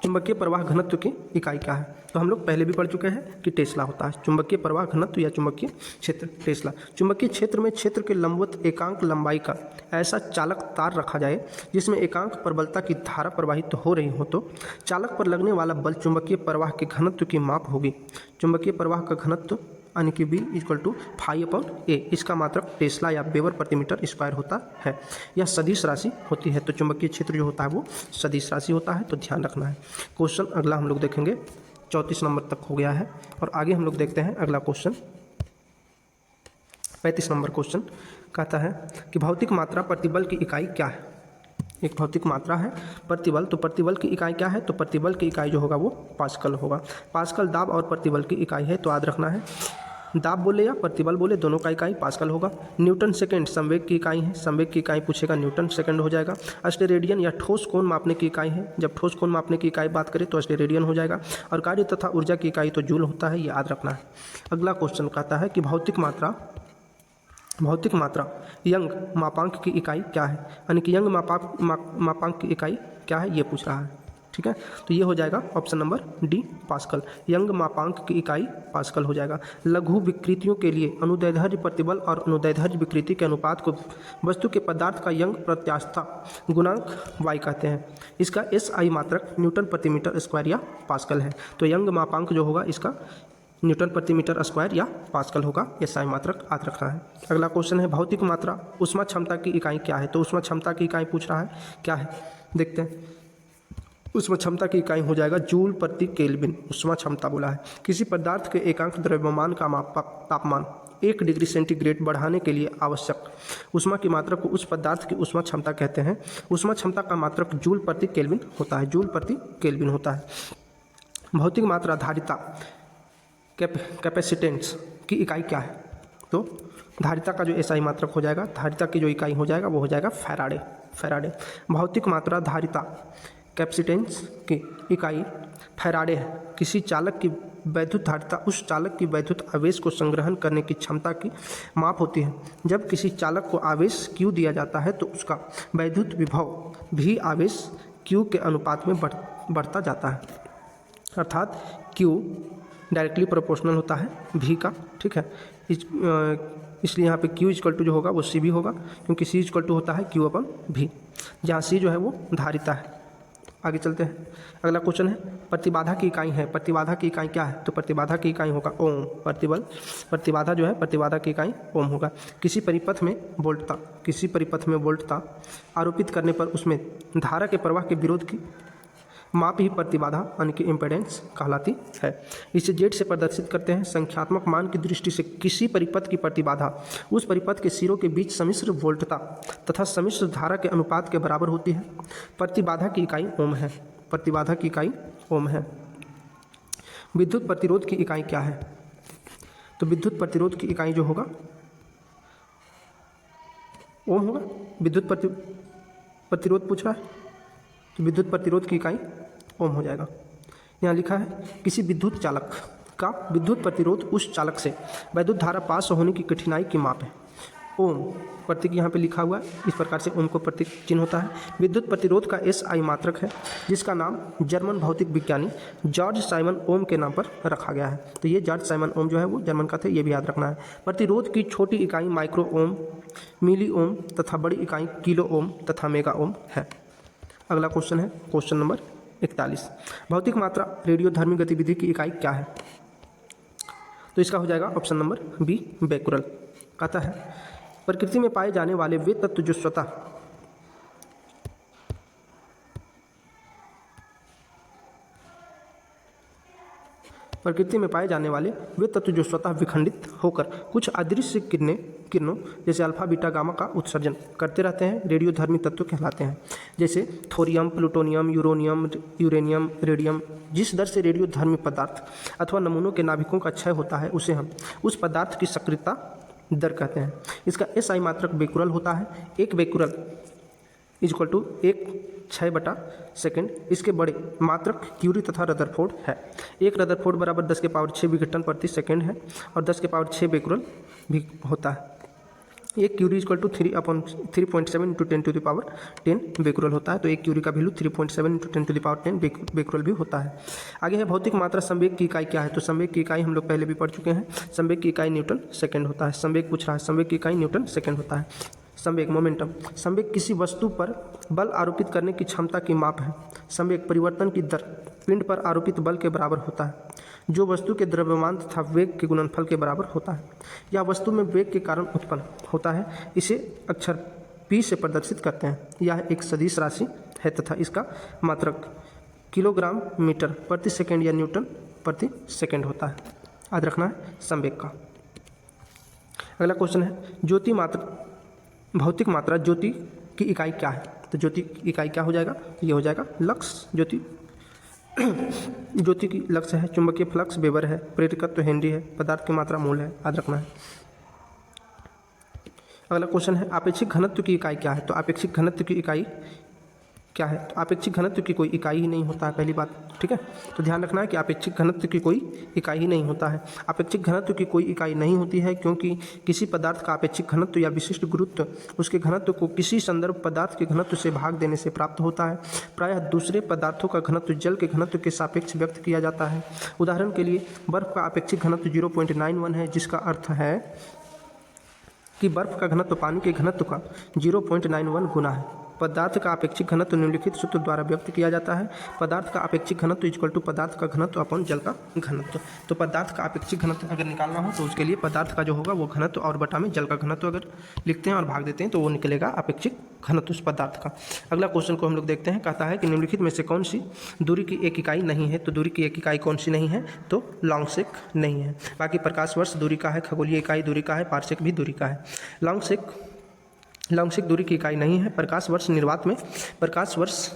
चुंबकीय प्रवाह घनत्व की इकाई क्या है? तो हम लोग पहले भी पढ़ चुके हैं कि टेस्ला होता है। चुंबकीय प्रवाह घनत्व या चुंबकीय क्षेत्र टेस्ला। चुंबकीय क्षेत्र में क्षेत्र के लंबवत एकांक लंबाई का ऐसा चालक तार रखा जाए जिसमें एकांक प्रबलता की धारा प्रवाहित हो रही हो, तो चालक पर लगने वाला बल चुंबकीय प्रवाह के घनत्व की माप होगी। चुंबकीय प्रवाह का घनत्व यानी कि बी इक्वल टू φ/a। इसका मात्रक टेस्ला या वेबर प्रति मीटर स्क्वायर होता है। यह सदिश राशि होती है। तो चुंबकीय क्षेत्र जो होता है वो सदिश राशि होता है, तो ध्यान रखना है। क्वेश्चन अगला हम लोग देखेंगे 34 नंबर तक हो गया है। और आगे हम लोग देखते हैं अगला क्वेश्चन 35 नंबर क्वेश्चन कहता है कि भौतिक मात्रा प्रतिबल की इकाई क्या है? एक भौतिक मात्रा है प्रतिबल, तो प्रतिबल की इकाई क्या है? तो प्रतिबल की इकाई जो होगा वो पास्कल होगा। पास्कल दाब और प्रतिबल की इकाई है, तो याद रखना है दाब बोले या प्रतिबल बोले दोनों का इकाई पास्कल होगा। न्यूटन सेकंड संवेग की इकाई है। संवेग की इकाई पूछेगा न्यूटन सेकंड हो जाएगा। अस्टेरेडियन या ठोस कोण मापने की इकाई है। जब ठोस कोण मापने की इकाई बात करें तो अस्टेरेडियन हो जाएगा। और कार्य तथा ऊर्जा की इकाई तो जूल होता है, ये याद रखना है। अगला क्वेश्चन कहता है कि भौतिक मात्रा यंग मापांक की इकाई क्या है? यानी कि यंग मापांक की इकाई क्या है ये पूछ रहा है। ठीक है, तो ये हो जाएगा option number D pascal. Young मापांक की इकाई पास्कल हो जाएगा। लघु विकृतियों के लिए अनुदैर्ध्य प्रतिबल और अनुदैर्ध्य विकृति के अनुपात को वस्तु के पदार्थ का यंग प्रत्यास्थता गुणांक y कहते हैं। इसका एसआई मात्रक न्यूटन प्रति मीटर स्क्वायर या पास्कल है। तो यंग मापांक जो होगा इसका न्यूटन प्रति मीटर स्क्वायर या पास्कल होगा, SI मात्रक याद रखना है। अगला क्वेश्चन है भौतिक मात्रा ऊष्मा क्षमता की इकाई क्या है। तो ऊष्मा क्षमता की इकाई पूछ रहा है, क्या है देखते हैं। ऊष्मा क्षमता की इकाई हो जाएगा जूल प्रति केल्विन। ऊष्मा क्षमता बोला है किसी पदार्थ के एकांक द्रव्यमान का मापक तापमान 1 डिग्री सेंटीग्रेड बढ़ाने के लिए आवश्यक ऊष्मा की मात्रा को उस पदार्थ की ऊष्मा क्षमता कहते हैं। ऊष्मा क्षमता का मात्रक जूल प्रति केल्विन होता है, जूल प्रति केल्विन होता है। भौतिक मात्रा धारिता कैपेसिटेंस की इकाई क्या है। तो धारिता का जो SI मात्रक हो जाएगा, धारिता की जो इकाई हो जाएगा वो हो जाएगा फैराडे। फैराडे भौतिक मात्रा धारिता कैपेसिटेंस की इकाई फैराडे है। किसी चालक की वैद्युत धारिता उस चालक की वैद्युत आवेश को संग्रहण करने की क्षमता की माप होती है। जब किसी चालक को आवेश Q दिया जाता है तो उसका वैद्युत विभव भी आवेश Q के अनुपात में बढ़ता जाता है, अर्थात Q डायरेक्टली प्रोपोर्शनल होता है V का, ठीक है। इसलिए यहाँ पे Q इक्वल टू जो होगा वो CV होगा, क्योंकि C इक्वल टू होता है Q/V, जहाँ C जो है वो धारिता है। आगे चलते हैं। अगला क्वेश्चन है प्रतिबाधा की इकाई है। प्रतिबाधा की इकाई क्या है। तो प्रतिबाधा की इकाई होगा ओम। प्रतिबाधा जो है प्रतिबाधा की इकाई ओम होगा। किसी परिपथ में वोल्टता आरोपित करने पर उसमें धारा के प्रवाह के विरोध की माप ही प्रतिबाधा यानी कि इम्पेडेंस कहलाती है। इसे जेड से प्रदर्शित करते हैं। संख्यात्मक मान की दृष्टि से किसी परिपथ की प्रतिबाधा उस परिपथ के सिरों के बीच सम्मिश्र वोल्टता तथा सम्मिश्र धारा के अनुपात के बराबर होती है। प्रतिबाधा की इकाई ओम है। प्रतिबाधा की इकाई ओम है। विद्युत प्रतिरोध की इकाई क्या है। तो विद्युत प्रतिरोध की इकाई जो होगा ओम होगा। विद्युत प्रतिरोध पूछ रहा है तो विद्युत प्रतिरोध की इकाई ओम हो जाएगा। यहाँ लिखा है किसी विद्युत चालक का विद्युत प्रतिरोध उस चालक से वैद्युत धारा पास होने की कठिनाई की माप है। ओम प्रतीक यहाँ पे लिखा हुआ है, इस प्रकार से ओम को प्रतीक चिन्ह होता है। विद्युत प्रतिरोध का SI मात्रक है, जिसका नाम जर्मन भौतिक विज्ञानी जॉर्ज साइमन ओम के नाम पर रखा गया है। तो ये जॉर्ज साइमन ओम जो है वो जर्मन का थे, ये भी याद रखना है। प्रतिरोध की छोटी इकाई माइक्रो ओम, मिली ओम तथा बड़ी इकाई किलो ओम तथा मेगा ओम है। अगला क्वेश्चन है क्वेश्चन नंबर 41। भौतिक मात्रा रेडियोधर्मी गतिविधि की इकाई क्या है। तो इसका हो जाएगा ऑप्शन नंबर बी बेकुरल। कहता है प्रकृति में पाए जाने वाले वे तत्व जो स्वतः विखंडित होकर कुछ अदृश्य किरणों जैसे अल्फा बीटा गामा का उत्सर्जन करते रहते हैं रेडियोधर्मी तत्व कहलाते हैं। जैसे थोरियम, प्लूटोनियम, यूरेनियम, रेडियम। जिस दर से रेडियोधर्मी पदार्थ अथवा नमूनों के नाभिकों का क्षय होता है उसे हम उस पदार्थ की सक्रियता दर कहते हैं। इसका SI मात्रक बेकुरल होता है। एक बेकुरल इक्वल टू 1 6/सेकंड। इसके बड़े मात्रक क्यूरी तथा रदरफोर्ड है। एक रदरफोर्ड बराबर 10⁶ विघटन प्रति सेकंड है और 10⁶ बेकुरल भी होता है। एक क्यूरी इक्वल टू 3.7 × 10⁻10 बेकुरल होता है। तो एक क्यूरी का वैल्यू 3.7 × 10⁻10 बेकुरल भी होता है। आगे है भौतिक मात्रा संवेग की इकाई क्या है। तो संवेग की इकाई हम लोग पहले भी पढ़ चुके हैं। संवेग की इकाई न्यूटन सेकंड होता है। संवेग पूछ रहा है, संवेग की इकाई न्यूटन सेकंड होता है। संवेग मोमेंटम। संवेग किसी वस्तु पर बल आरोपित करने की क्षमता की माप है। संवेग परिवर्तन की दर पिंड पर आरोपित बल के बराबर होता है, जो वस्तु के द्रव्यमान तथा वेग के गुणनफल के बराबर होता है। यह वस्तु में वेग के कारण उत्पन्न होता है। इसे अक्षर P से प्रदर्शित करते हैं। यह एक सदिश राशि है तथा इसका मात्रक किलोग्राम मीटर प्रति सेकंड या न्यूटन प्रति सेकंड होता है। याद रखना है संवेग का। अगला क्वेश्चन है भौतिक मात्रा ज्योति की इकाई क्या है। तो ज्योति की इकाई क्या हो जाएगा। तो ये हो जाएगा लक्स। ज्योति की लक्स है। चुंबकीय फ्लक्स वेबर है। प्रेरकत्व हेनरी है। पदार्थ की मात्रा मोल है। याद रखना है। अगला क्वेश्चन है आपेक्षिक घनत्व की इकाई क्या है। तो आपेक्षिक घनत्व की इकाई क्या है। तो आपेक्षिक घनत्व की कोई इकाई ही नहीं होता है, पहली बात, ठीक है। तो ध्यान रखना है कि आपेक्षिक घनत्व की कोई इकाई ही नहीं होता है। आपेक्षिक घनत्व की कोई इकाई नहीं होती है क्योंकि किसी पदार्थ का आपेक्षिक घनत्व या विशिष्ट गुरुत्व उसके घनत्व को किसी संदर्भ पदार्थ के घनत्व से भाग देने से प्राप्त होता है। प्रायः दूसरे पदार्थों का घनत्व जल के घनत्व के सापेक्ष व्यक्त किया जाता है। उदाहरण के लिए बर्फ का आपेक्षिक घनत्व 0.91 है, जिसका अर्थ है कि बर्फ का घनत्व पानी के घनत्व का 0.91 गुना है। पदार्थ का अपेक्षिक घनत्व निम्नलिखित सूत्र द्वारा व्यक्त किया जाता है। पदार्थ का अपेक्षिक घनत्व इक्वल टू पदार्थ का घनत्व अपन जल का घनत्व। तो पदार्थ का अपेक्षिक घनत्व अगर निकालना हो तो उसके लिए पदार्थ का जो होगा वो घनत्व और बटा में जल का घनत्व अगर लिखते हैं और भाग देते हैं तो वो निकलेगा अपेक्षिक घनत्व उस पदार्थ का। अगला क्वेश्चन को हम लोग देखते हैं। कहता है कि निम्नलिखित में से कौन सी दूरी की एक इकाई नहीं है। तो दूरी की एक इकाई कौन सी नहीं है, तो लॉन्ग सेक नहीं है। बाकी प्रकाश वर्ष दूरी का है, खगोलीय इकाई दूरी का है, पारसेक भी दूरी का है। लॉन्ग सेक दूरी की इकाई नहीं है। प्रकाश वर्ष निर्वात में प्रकाश वर्ष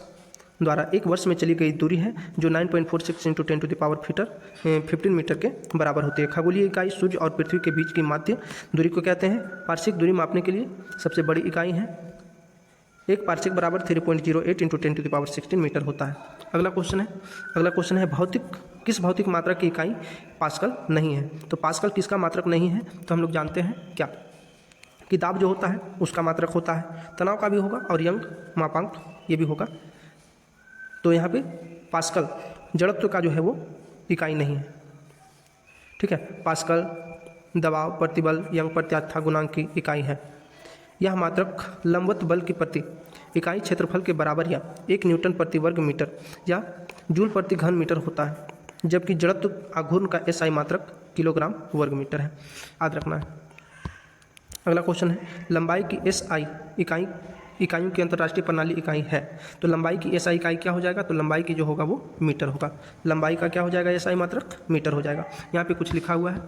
द्वारा एक वर्ष में चली गई दूरी है जो 9.46 × 10⁻⁻⁴ 15 मीटर के बराबर होती है। खगोलीय इकाई सूर्य और पृथ्वी के बीच की माध्य दूरी को कहते हैं। पार्शिक दूरी मापने के लिए सबसे बड़ी इकाई है। एक पार्शिक बराबर 3.08 × 10⁻16 मीटर होता है। अगला क्वेश्चन है किस भौतिक मात्रक की इकाई पास्कल नहीं है। तो पास्कल किसका मात्रक नहीं है, तो हम लोग जानते हैं क्या कि दाब जो होता है उसका मात्रक होता है, तनाव का भी होगा और यंग मापांक ये भी होगा। तो यहाँ पे पास्कल जड़त्व का जो है वो इकाई नहीं है। ठीक है, पास्कल दबाव, प्रतिबल, यंग प्रत्यास्था गुणांक की इकाई है। यह मात्रक लंबवत बल की प्रति इकाई क्षेत्रफल के बराबर या 1 न्यूटन प्रति वर्ग मीटर या जूल प्रति घन मीटर होता है, जबकि जड़त्व आघूर्ण का एसआई मात्रक किलोग्राम वर्ग मीटर है। याद रखना है। अगला क्वेश्चन है लंबाई की एसआई इकाइयों की अंतर्राष्ट्रीय प्रणाली इकाई है। तो लंबाई की एसआई इकाई क्या हो जाएगा, तो लंबाई की जो होगा वो मीटर होगा। लंबाई का क्या हो जाएगा, एसआई मात्रक मीटर हो जाएगा। यहाँ पे कुछ लिखा हुआ है,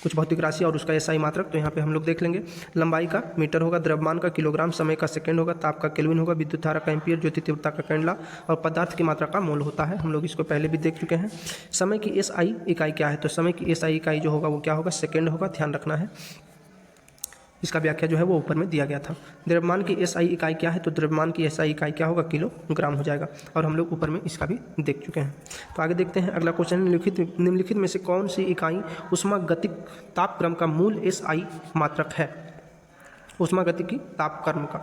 कुछ भौतिक राशि और उसका एसआई मात्रक, तो यहाँ पे हम लोग देख लेंगे। लंबाई का मीटर होगा, द्रव्यमान का किलोग्राम, समय का सेकंड होगा, ताप का केल्विन होगा, विद्युत धारा का एम्पियर, ज्योति तीव्रता का कैंडला और पदार्थ की मात्रा का मोल होता है। हम लोग इसको पहले भी देख चुके हैं। समय की एसआई इकाई क्या है, तो समय की एसआई इकाई जो होगा वो क्या होगा, सेकेंड होगा। ध्यान रखना है, इसका व्याख्या जो है वो ऊपर में दिया गया था। द्रव्यमान की एसआई इकाई क्या है, तो द्रव्यमान की एसआई इकाई क्या होगा, किलोग्राम हो जाएगा, और हम लोग ऊपर में इसका भी देख चुके हैं। तो आगे देखते हैं। अगला क्वेश्चन, निम्नलिखित में से कौन सी इकाई ऊष्मागतिक तापक्रम का मूल एसआई मात्रक है। ऊष्मागतिकी तापक्रम का,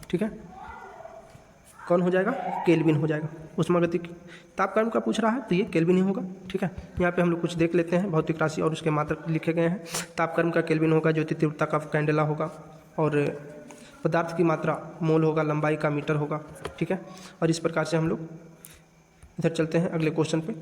ठीक है, कौन हो जाएगा, केल्विन हो जाएगा। ऊष्मागतिक तापक्रम का पूछ रहा है तो ये केल्विन ही होगा। ठीक है, यहाँ पे हम लोग कुछ देख लेते हैं। भौतिक राशि और उसके मात्रक लिखे गए हैं। तापक्रम का केल्विन होगा, ज्योति तीव्रता का कैंडेला होगा, और पदार्थ की मात्रा मोल होगा, लंबाई का मीटर होगा। ठीक है, और इस प्रकार से हम लोग इधर चलते हैं अगले क्वेश्चन पे।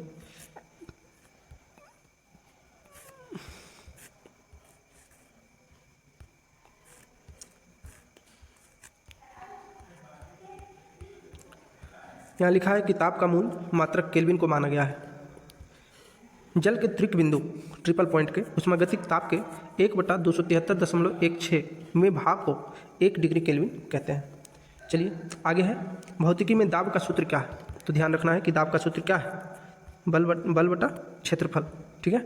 यहाँ लिखा है कि ताप का मूल मात्रक केल्विन को माना गया है। जल के त्रिक बिंदु ट्रिपल पॉइंट के ऊष्मागतिक ताप के 1/273.16 में भाग को 1 डिग्री केल्विन कहते हैं। चलिए आगे है, भौतिकी में दाब का सूत्र क्या है। तो ध्यान रखना है कि दाब का सूत्र क्या है, बल बटा क्षेत्रफल। ठीक है,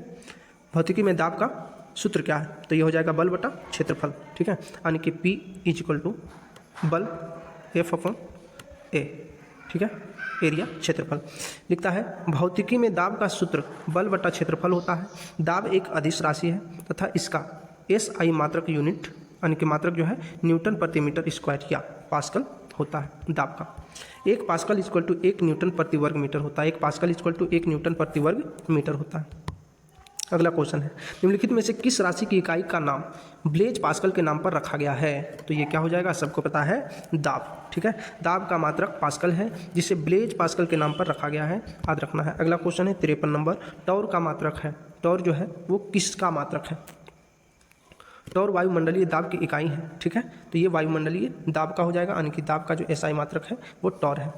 भौतिकी में दाब का सूत्र क्या है, तो ये हो जाएगा बल बटा क्षेत्रफल। ठीक है, यानी कि P = बल F/A। ठीक है, एरिया क्षेत्रफल लिखता है। भौतिकी में दाब का सूत्र बल बटा क्षेत्रफल होता है। दाब एक अदिश राशि है तथा इसका एसआई मात्रक यूनिट यानी कि मात्रक जो है न्यूटन प्रति मीटर स्क्वायर या पास्कल होता है। दाब का 1 पास्कल = 1 न्यूटन प्रति वर्ग मीटर होता है। 1 पास्कल = 1 न्यूटन प्रति वर्ग मीटर होता है। अगला क्वेश्चन है, निम्नलिखित में से किस राशि की इकाई का नाम ब्लेज पास्कल के नाम पर रखा गया है। तो ये क्या हो जाएगा, सबको पता है, दाब। ठीक है, दाब का मात्रक पास्कल है जिसे ब्लेज पास्कल के नाम पर रखा गया है, याद रखना है। अगला क्वेश्चन है 53 नंबर, टॉर का मात्रक है। टॉर जो है वो किसका मात्रक है। टॉर वायुमंडलीय दाब की इकाई है। ठीक है, तो ये वायुमंडलीय दाब का हो जाएगा, यानी कि दाब का जो एसआई मात्रक है वो टॉर है।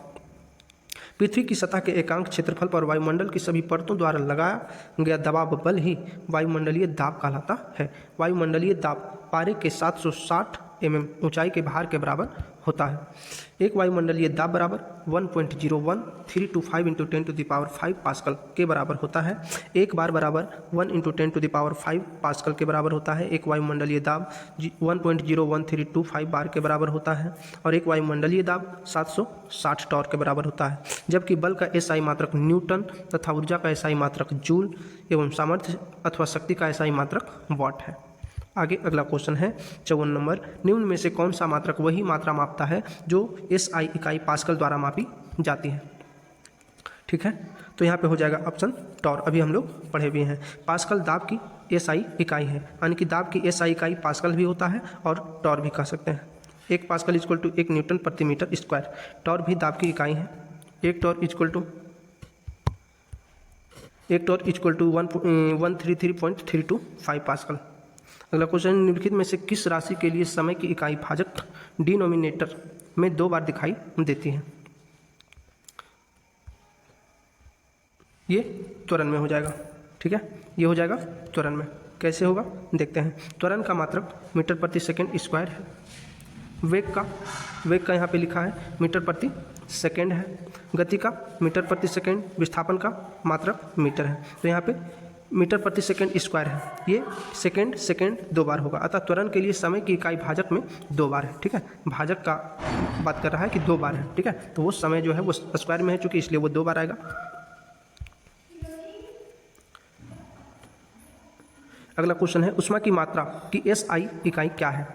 पृथ्वी की सतह के एकांक क्षेत्रफल पर वायुमंडल की सभी परतों द्वारा लगाया गया दबाव बल ही वायुमंडलीय दाब कहलाता है। वायुमंडलीय दाब पारे के 760 mm ऊंचाई के भार के बराबर होता है। एक वायुमंडलीय दाब बराबर 1.01325 × 10⁵ पास्कल के बराबर होता है। एक बार बराबर 1 × 10⁵ पास्कल के बराबर होता है। एक वायुमंडलीय दाब 1.01325 बार के बराबर होता है और एक वायुमंडलीय दाब 760 टॉर के बराबर होता है। जबकि बल का एसआई मात्रक न्यूटन तथा ऊर्जा का एसआई मात्रक जूल एवं सामर्थ्य अथवा शक्ति का एसआई मात्रक वाट है। आगे अगला क्वेश्चन है 54 नंबर, निम्न में से कौन सा मात्रक वही मात्रा मापता है जो एसआई इकाई पास्कल द्वारा मापी जाती है। ठीक है, तो यहाँ पे हो जाएगा ऑप्शन टॉर। अभी हम लोग पढ़े भी हैं। पास्कल दाब की एसआई इकाई है, यानी कि दाब की एसआई इकाई पास्कल भी होता है और टॉर भी कह सकते हैं। 1 पास्कल इक्वल टू 1 न्यूटन प्रति मीटर स्क्वायर। टॉर भी दाब की इकाई है। एक टॉर इक्वल टू 133.325 पास्कल। अगला क्वेश्चन, निम्नलिखित में से किस राशि के लिए समय की इकाई भाजक डिनोमिनेटर में 2 बार दिखाई देती है? ये त्वरण में हो जाएगा, ठीक है, ये हो जाएगा त्वरण में। कैसे होगा देखते हैं। त्वरण का मात्रक मीटर प्रति सेकंड स्क्वायर है। वेग का यहाँ पे लिखा है मीटर प्रति सेकंड है। गति का मीटर प्रति सेकंड, विस्थापन का मात्रक मीटर है, तो यहाँ पे मीटर प्रति सेकंड स्क्वायर है। ये सेकंड 2 बार होगा, अतः त्वरण के लिए समय की इकाई भाजक में 2 बार है, ठीक है। भाजक का बात कर रहा है कि 2 बार है, ठीक है, तो वो समय जो है वो स्क्वायर में है चूंकि, इसलिए वो 2 बार आएगा। अगला क्वेश्चन है, ऊष्मा की मात्रा की SI इकाई क्या है?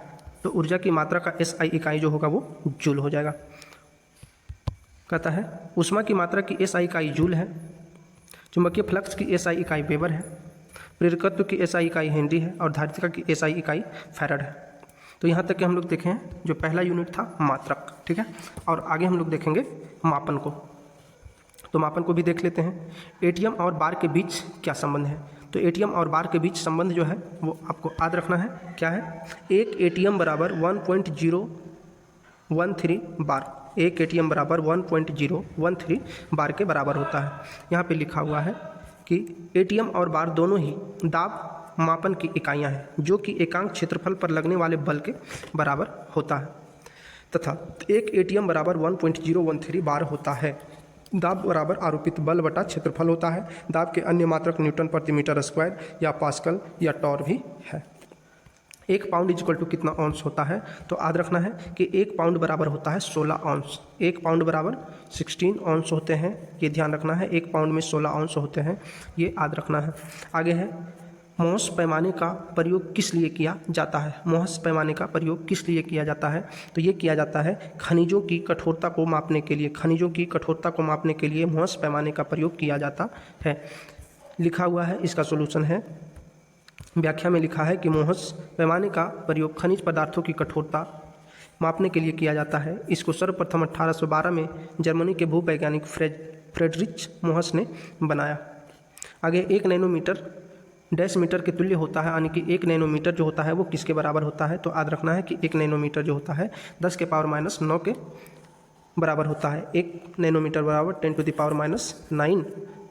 तो ऊर्जा की मात्रा का SI इकाई जो होगा वो जूल हो जाएगा। कहता है ऊष्मा की मात्रा की SI इकाई जूल है। चुंबकीय फ्लक्स की SI इकाई वेबर है। प्रेरकत्व की SI इकाई हेनरी है और धारिता की SI इकाई फैराड है। तो यहाँ तक कि हम लोग देखें जो पहला यूनिट था मात्रक, ठीक है, और आगे हम लोग देखेंगे मापन को। तो मापन को भी देख लेते हैं। एटीएम और बार के बीच क्या संबंध है? तो एटीएम और बार के बीच संबंध जो है वो आपको याद रखना है। क्या है? एक एटीएम बराबर 1.013 बार। एक एटीएम बराबर 1.013 बार के बराबर होता है। यहाँ पे लिखा हुआ है कि एटीएम और बार दोनों ही दाब मापन की इकाइयाँ हैं जो कि एकांक क्षेत्रफल पर लगने वाले बल के बराबर होता है, तथा एक एटीएम बराबर 1.013 बार होता है। दाब बराबर आरोपित बल बटा क्षेत्रफल होता है। दाब के अन्य मात्रक न्यूटन प्रति मीटर स्क्वायर या पास्कल या टॉर भी है। 1 पाउंड इक्वल टू कितना औंस होता है? तो याद रखना है कि 1 पाउंड बराबर होता है 16 औंस। 1 पाउंड बराबर 16 औंस होते हैं, ये ध्यान रखना है। 1 पाउंड में 16 औंस होते हैं, ये याद रखना है। आगे है मोहस पैमाने का प्रयोग किस लिए किया जाता है? मोहस पैमाने का प्रयोग किस लिए किया जाता है? तो ये किया जाता है खनिजों की कठोरता को मापने के लिए। खनिजों की कठोरता को मापने के लिए मोहस पैमाने का प्रयोग किया जाता है। लिखा हुआ है, इसका सोल्यूशन है। व्याख्या में लिखा है कि मोहस पैमाने का प्रयोग खनिज पदार्थों की कठोरता मापने के लिए किया जाता है। इसको सर्वप्रथम 1812 में जर्मनी के भूवैज्ञानिक फ्रेडरिच मोहस ने बनाया। आगे 1 नैनोमीटर डैश मीटर के तुल्य होता है, यानी कि 1 नैनोमीटर जो होता है वो किसके बराबर होता है? तो याद रखना है कि 1 नैनोमीटर जो होता है 10 के पावर माइनस 9 के बराबर होता है। 1 नैनोमीटर बराबर 10 to the power minus 9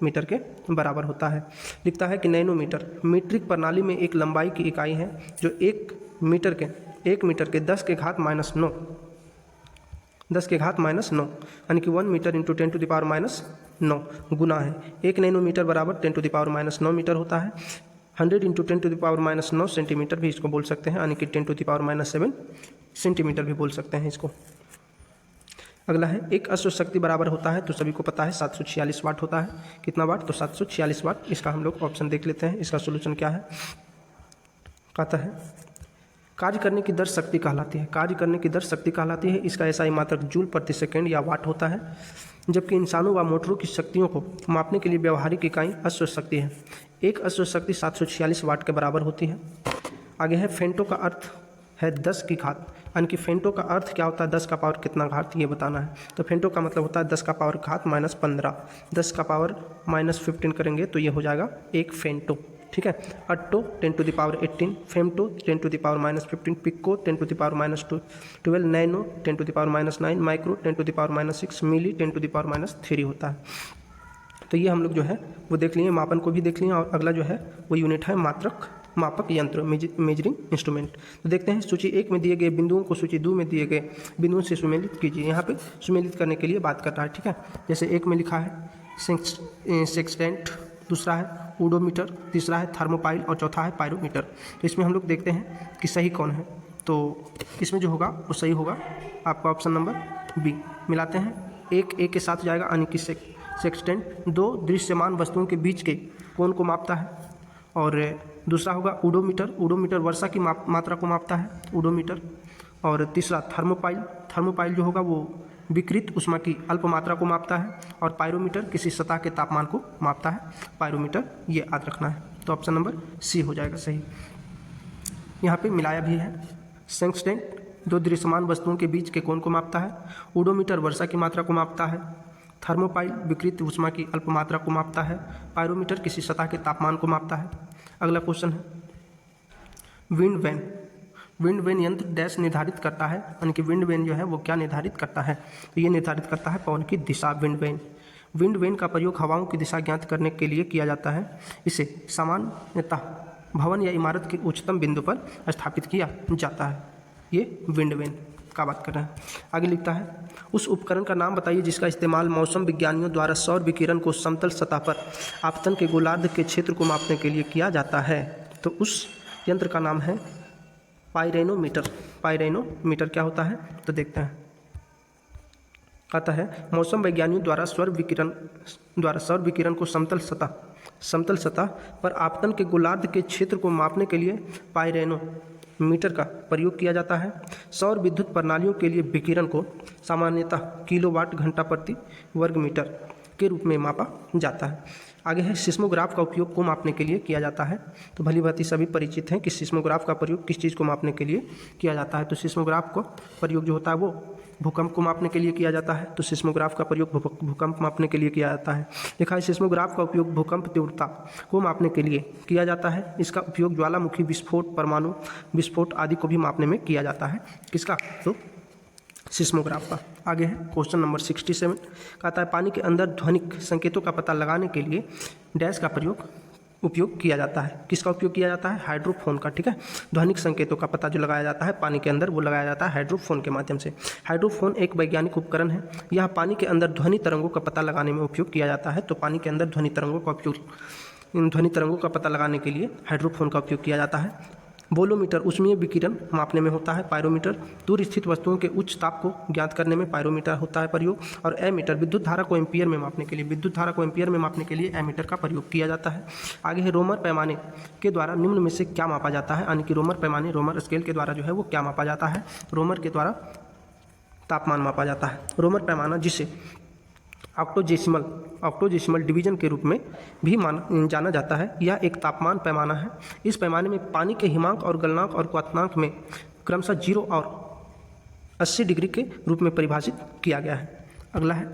metre के बराबर होता है। लिखता है कि नैनोमीटर मीट्रिक प्रणाली में एक लंबाई की इकाई है जो 1 मीटर के 10 के घात माइनस 9 यानी कि 1 metre into 10 to the power minus 9 गुना है। 1 नैनोमीटर बराबर 10 to the power minus 9 metre होता है। 100 into 10 to the power minus 9 centimetre भी इसको बोल सकते हैं, यानी कि 10 to the power minus 7 centimetre भी बोल सकते हैं इसको। अगला है एक अश्व शक्ति बराबर होता है, तो सभी को पता है 746 वाट होता है। कितना वाट? तो 746 वाट। इसका हम लोग ऑप्शन देख लेते हैं, इसका सोल्यूशन क्या है। कहता है कार्य करने की दर शक्ति कहलाती है। कार्य करने की दर शक्ति कहलाती है। इसका SI मात्रक जूल प्रति सेकंड या वाट होता है, जबकि इंसानों व मोटरों की शक्तियों को मापने के लिए व्यवहारिक इकाई अश्व शक्ति है। एक अश्व शक्ति 746 वाट के बराबर होती है। आगे है फेंटो का अर्थ है 10 की घात, यानी कि फेंटो का अर्थ क्या होता है? 10 का पावर कितना घात, ये बताना है। तो फेंटो का मतलब होता है 10 का पावर घात माइनस 15। 10 का पावर माइनस 15 करेंगे तो ये हो जाएगा एक फेंटो, ठीक है। Atto 10 to the power 18, femto 10 to the power minus 15, pico 10 to the power minus 12, nano 10 to the power minus 9, micro 10 to the power minus 6, milli 10 to the power minus 3 होता है। तो ये हम लोग जो है वो देख लिए, मापन को भी देख लिए, और अगला जो है वो यूनिट है मात्रक मापक यंत्र, मेजरिंग इंस्ट्रूमेंट। तो देखते हैं सूची 1 में दिए गए बिंदुओं को सूची 2 में दिए गए बिंदुओं से सुमेलित कीजिए। यहाँ पे सुमेलित करने के लिए बात कर रहा है, ठीक है। जैसे 1 में लिखा है सेक्सटेंट, दूसरा है ओडोमीटर, तीसरा है थर्मोपाइल और चौथा है पायरोमीटर। तो इसमें हम लोग देखते हैं कि सही कौन है। तो इसमें जो होगा वो सही होगा आपका ऑप्शन नंबर बी। मिलाते हैं, 1 एक के साथ जाएगा, यानी कि सेक्सटेंट 2 दृश्यमान वस्तुओं के बीच के कोण को मापता है, और दूसरा होगा ओडोमीटर, ओडोमीटर वर्षा की मात्रा को मापता है, ओडोमीटर। और तीसरा थर्मोपाइल, थर्मोपाइल जो होगा वो विकृत ऊष्मा की अल्प मात्रा को मापता है, और पायरोमीटर किसी सतह के तापमान को मापता है, पायरोमीटर, ये याद रखना है। तो ऑप्शन नंबर सी हो जाएगा सही। यहाँ पे मिलाया भी है, सेक्सटेंट दो दृश्यमान वस्तुओं के बीच के कोण को मापता है। ओडोमीटर वर्षा की मात्रा को मापता है। थर्मोपाइल विकृत ऊष्मा की अल्प मात्रा को मापता है। पायरोमीटर किसी सतह के तापमान को मापता है। अगला क्वेश्चन है विंड वैन। विंड वैन यंत्र डैश निर्धारित करता है, यानी कि विंड वैन जो है वो क्या निर्धारित करता है, तो ये निर्धारित करता है पवन की दिशा। विंड वैन का प्रयोग हवाओं की दिशा ज्ञात करने के लिए किया जाता है। इसे सामान्यतः भवन या इमारत के उच्चतम बिंदु पर स्थापित किया जाता है। ये विंड वैन का बात कर रहे हैं। आगे लिखता है उस उपकरण का नाम बताइए जिसका इस्तेमाल मौसम विज्ञानियों द्वारा सौर विकिरण को समतल सतह पर आपतन के गोलार्ध के क्षेत्र को मापने के लिए किया जाता है। तो उस यंत्र का नाम है पाइरोमीटर। पाइरोमीटर क्या होता है तो देखते हैं। कहता है मौसम वैज्ञानिकों द्वारा सौर विकिरण को समतल सतह पर आपतन के गोलार्ध के क्षेत्र को मापने के लिए पाइरोमीटर का प्रयोग किया जाता है। सौर विद्युत प्रणालियों के लिए विकिरण को सामान्यतः किलोवाट घंटा प्रति वर्ग मीटर के रूप में मापा जाता है। आगे है सिस्मोग्राफ का उपयोग को मापने के लिए किया जाता है। तो भली भांति सभी परिचित हैं कि सिस्मोग्राफ का प्रयोग किस चीज़ को मापने के लिए किया जाता है। तो सिस्मोग्राफ का प्रयोग जो होता है वो भूकंप को मापने के लिए किया जाता है। तो सिस्मोग्राफ का प्रयोग भूकंप मापने के लिए किया जाता है। लिखा है सिस्मोग्राफ का उपयोग भूकंप तीव्रता को मापने के लिए किया जाता है। इसका उपयोग ज्वालामुखी विस्फोट, परमाणु विस्फोट आदि को भी मापने में किया जाता है। किसका तो सिस्मोग्राफ का। आगे है क्वेश्चन नंबर 67। कहता है पानी के अंदर ध्वनिक संकेतों का पता लगाने के लिए डैश का उपयोग किया जाता है। किसका उपयोग किया जाता है हाइड्रोफोन का। ठीक है, ध्वनिक संकेतों का पता जो लगाया जाता है पानी के अंदर वो लगाया जाता है हाइड्रोफोन के माध्यम से। हाइड्रोफोन एक वैज्ञानिक उपकरण है। यह पानी के अंदर ध्वनि तरंगों का पता लगाने में उपयोग किया जाता है। तो पानी के अंदर ध्वनि तरंगों का पता लगाने के लिए हाइड्रोफोन का उपयोग किया जाता है। वोलोमीटर ऊष्मीय विकिरण मापने में होता है। पायरोमीटर दूर स्थित वस्तुओं के उच्च ताप को ज्ञात करने में पायरोमीटर होता है प्रयोग। और एमीटर विद्युत धारा को एम्पियर में मापने के लिए एमीटर का प्रयोग किया जाता है। आगे है रोमर पैमाने के द्वारा निम्न में से क्या मापा जाता है, यानी कि रोमर स्केल के द्वारा जो है वो क्या मापा जाता है। रोमर के द्वारा तापमान मापा जाता है। रोमर पैमाना जिसे ऑक्टोजेसिमल डिवीजन के रूप में भी जाना जाता है, यह एक तापमान पैमाना है। इस पैमाने में पानी के हिमांक और गलनांक और क्वथनांक में क्रमशः 0 और 80 डिग्री के रूप में परिभाषित किया गया है। अगला है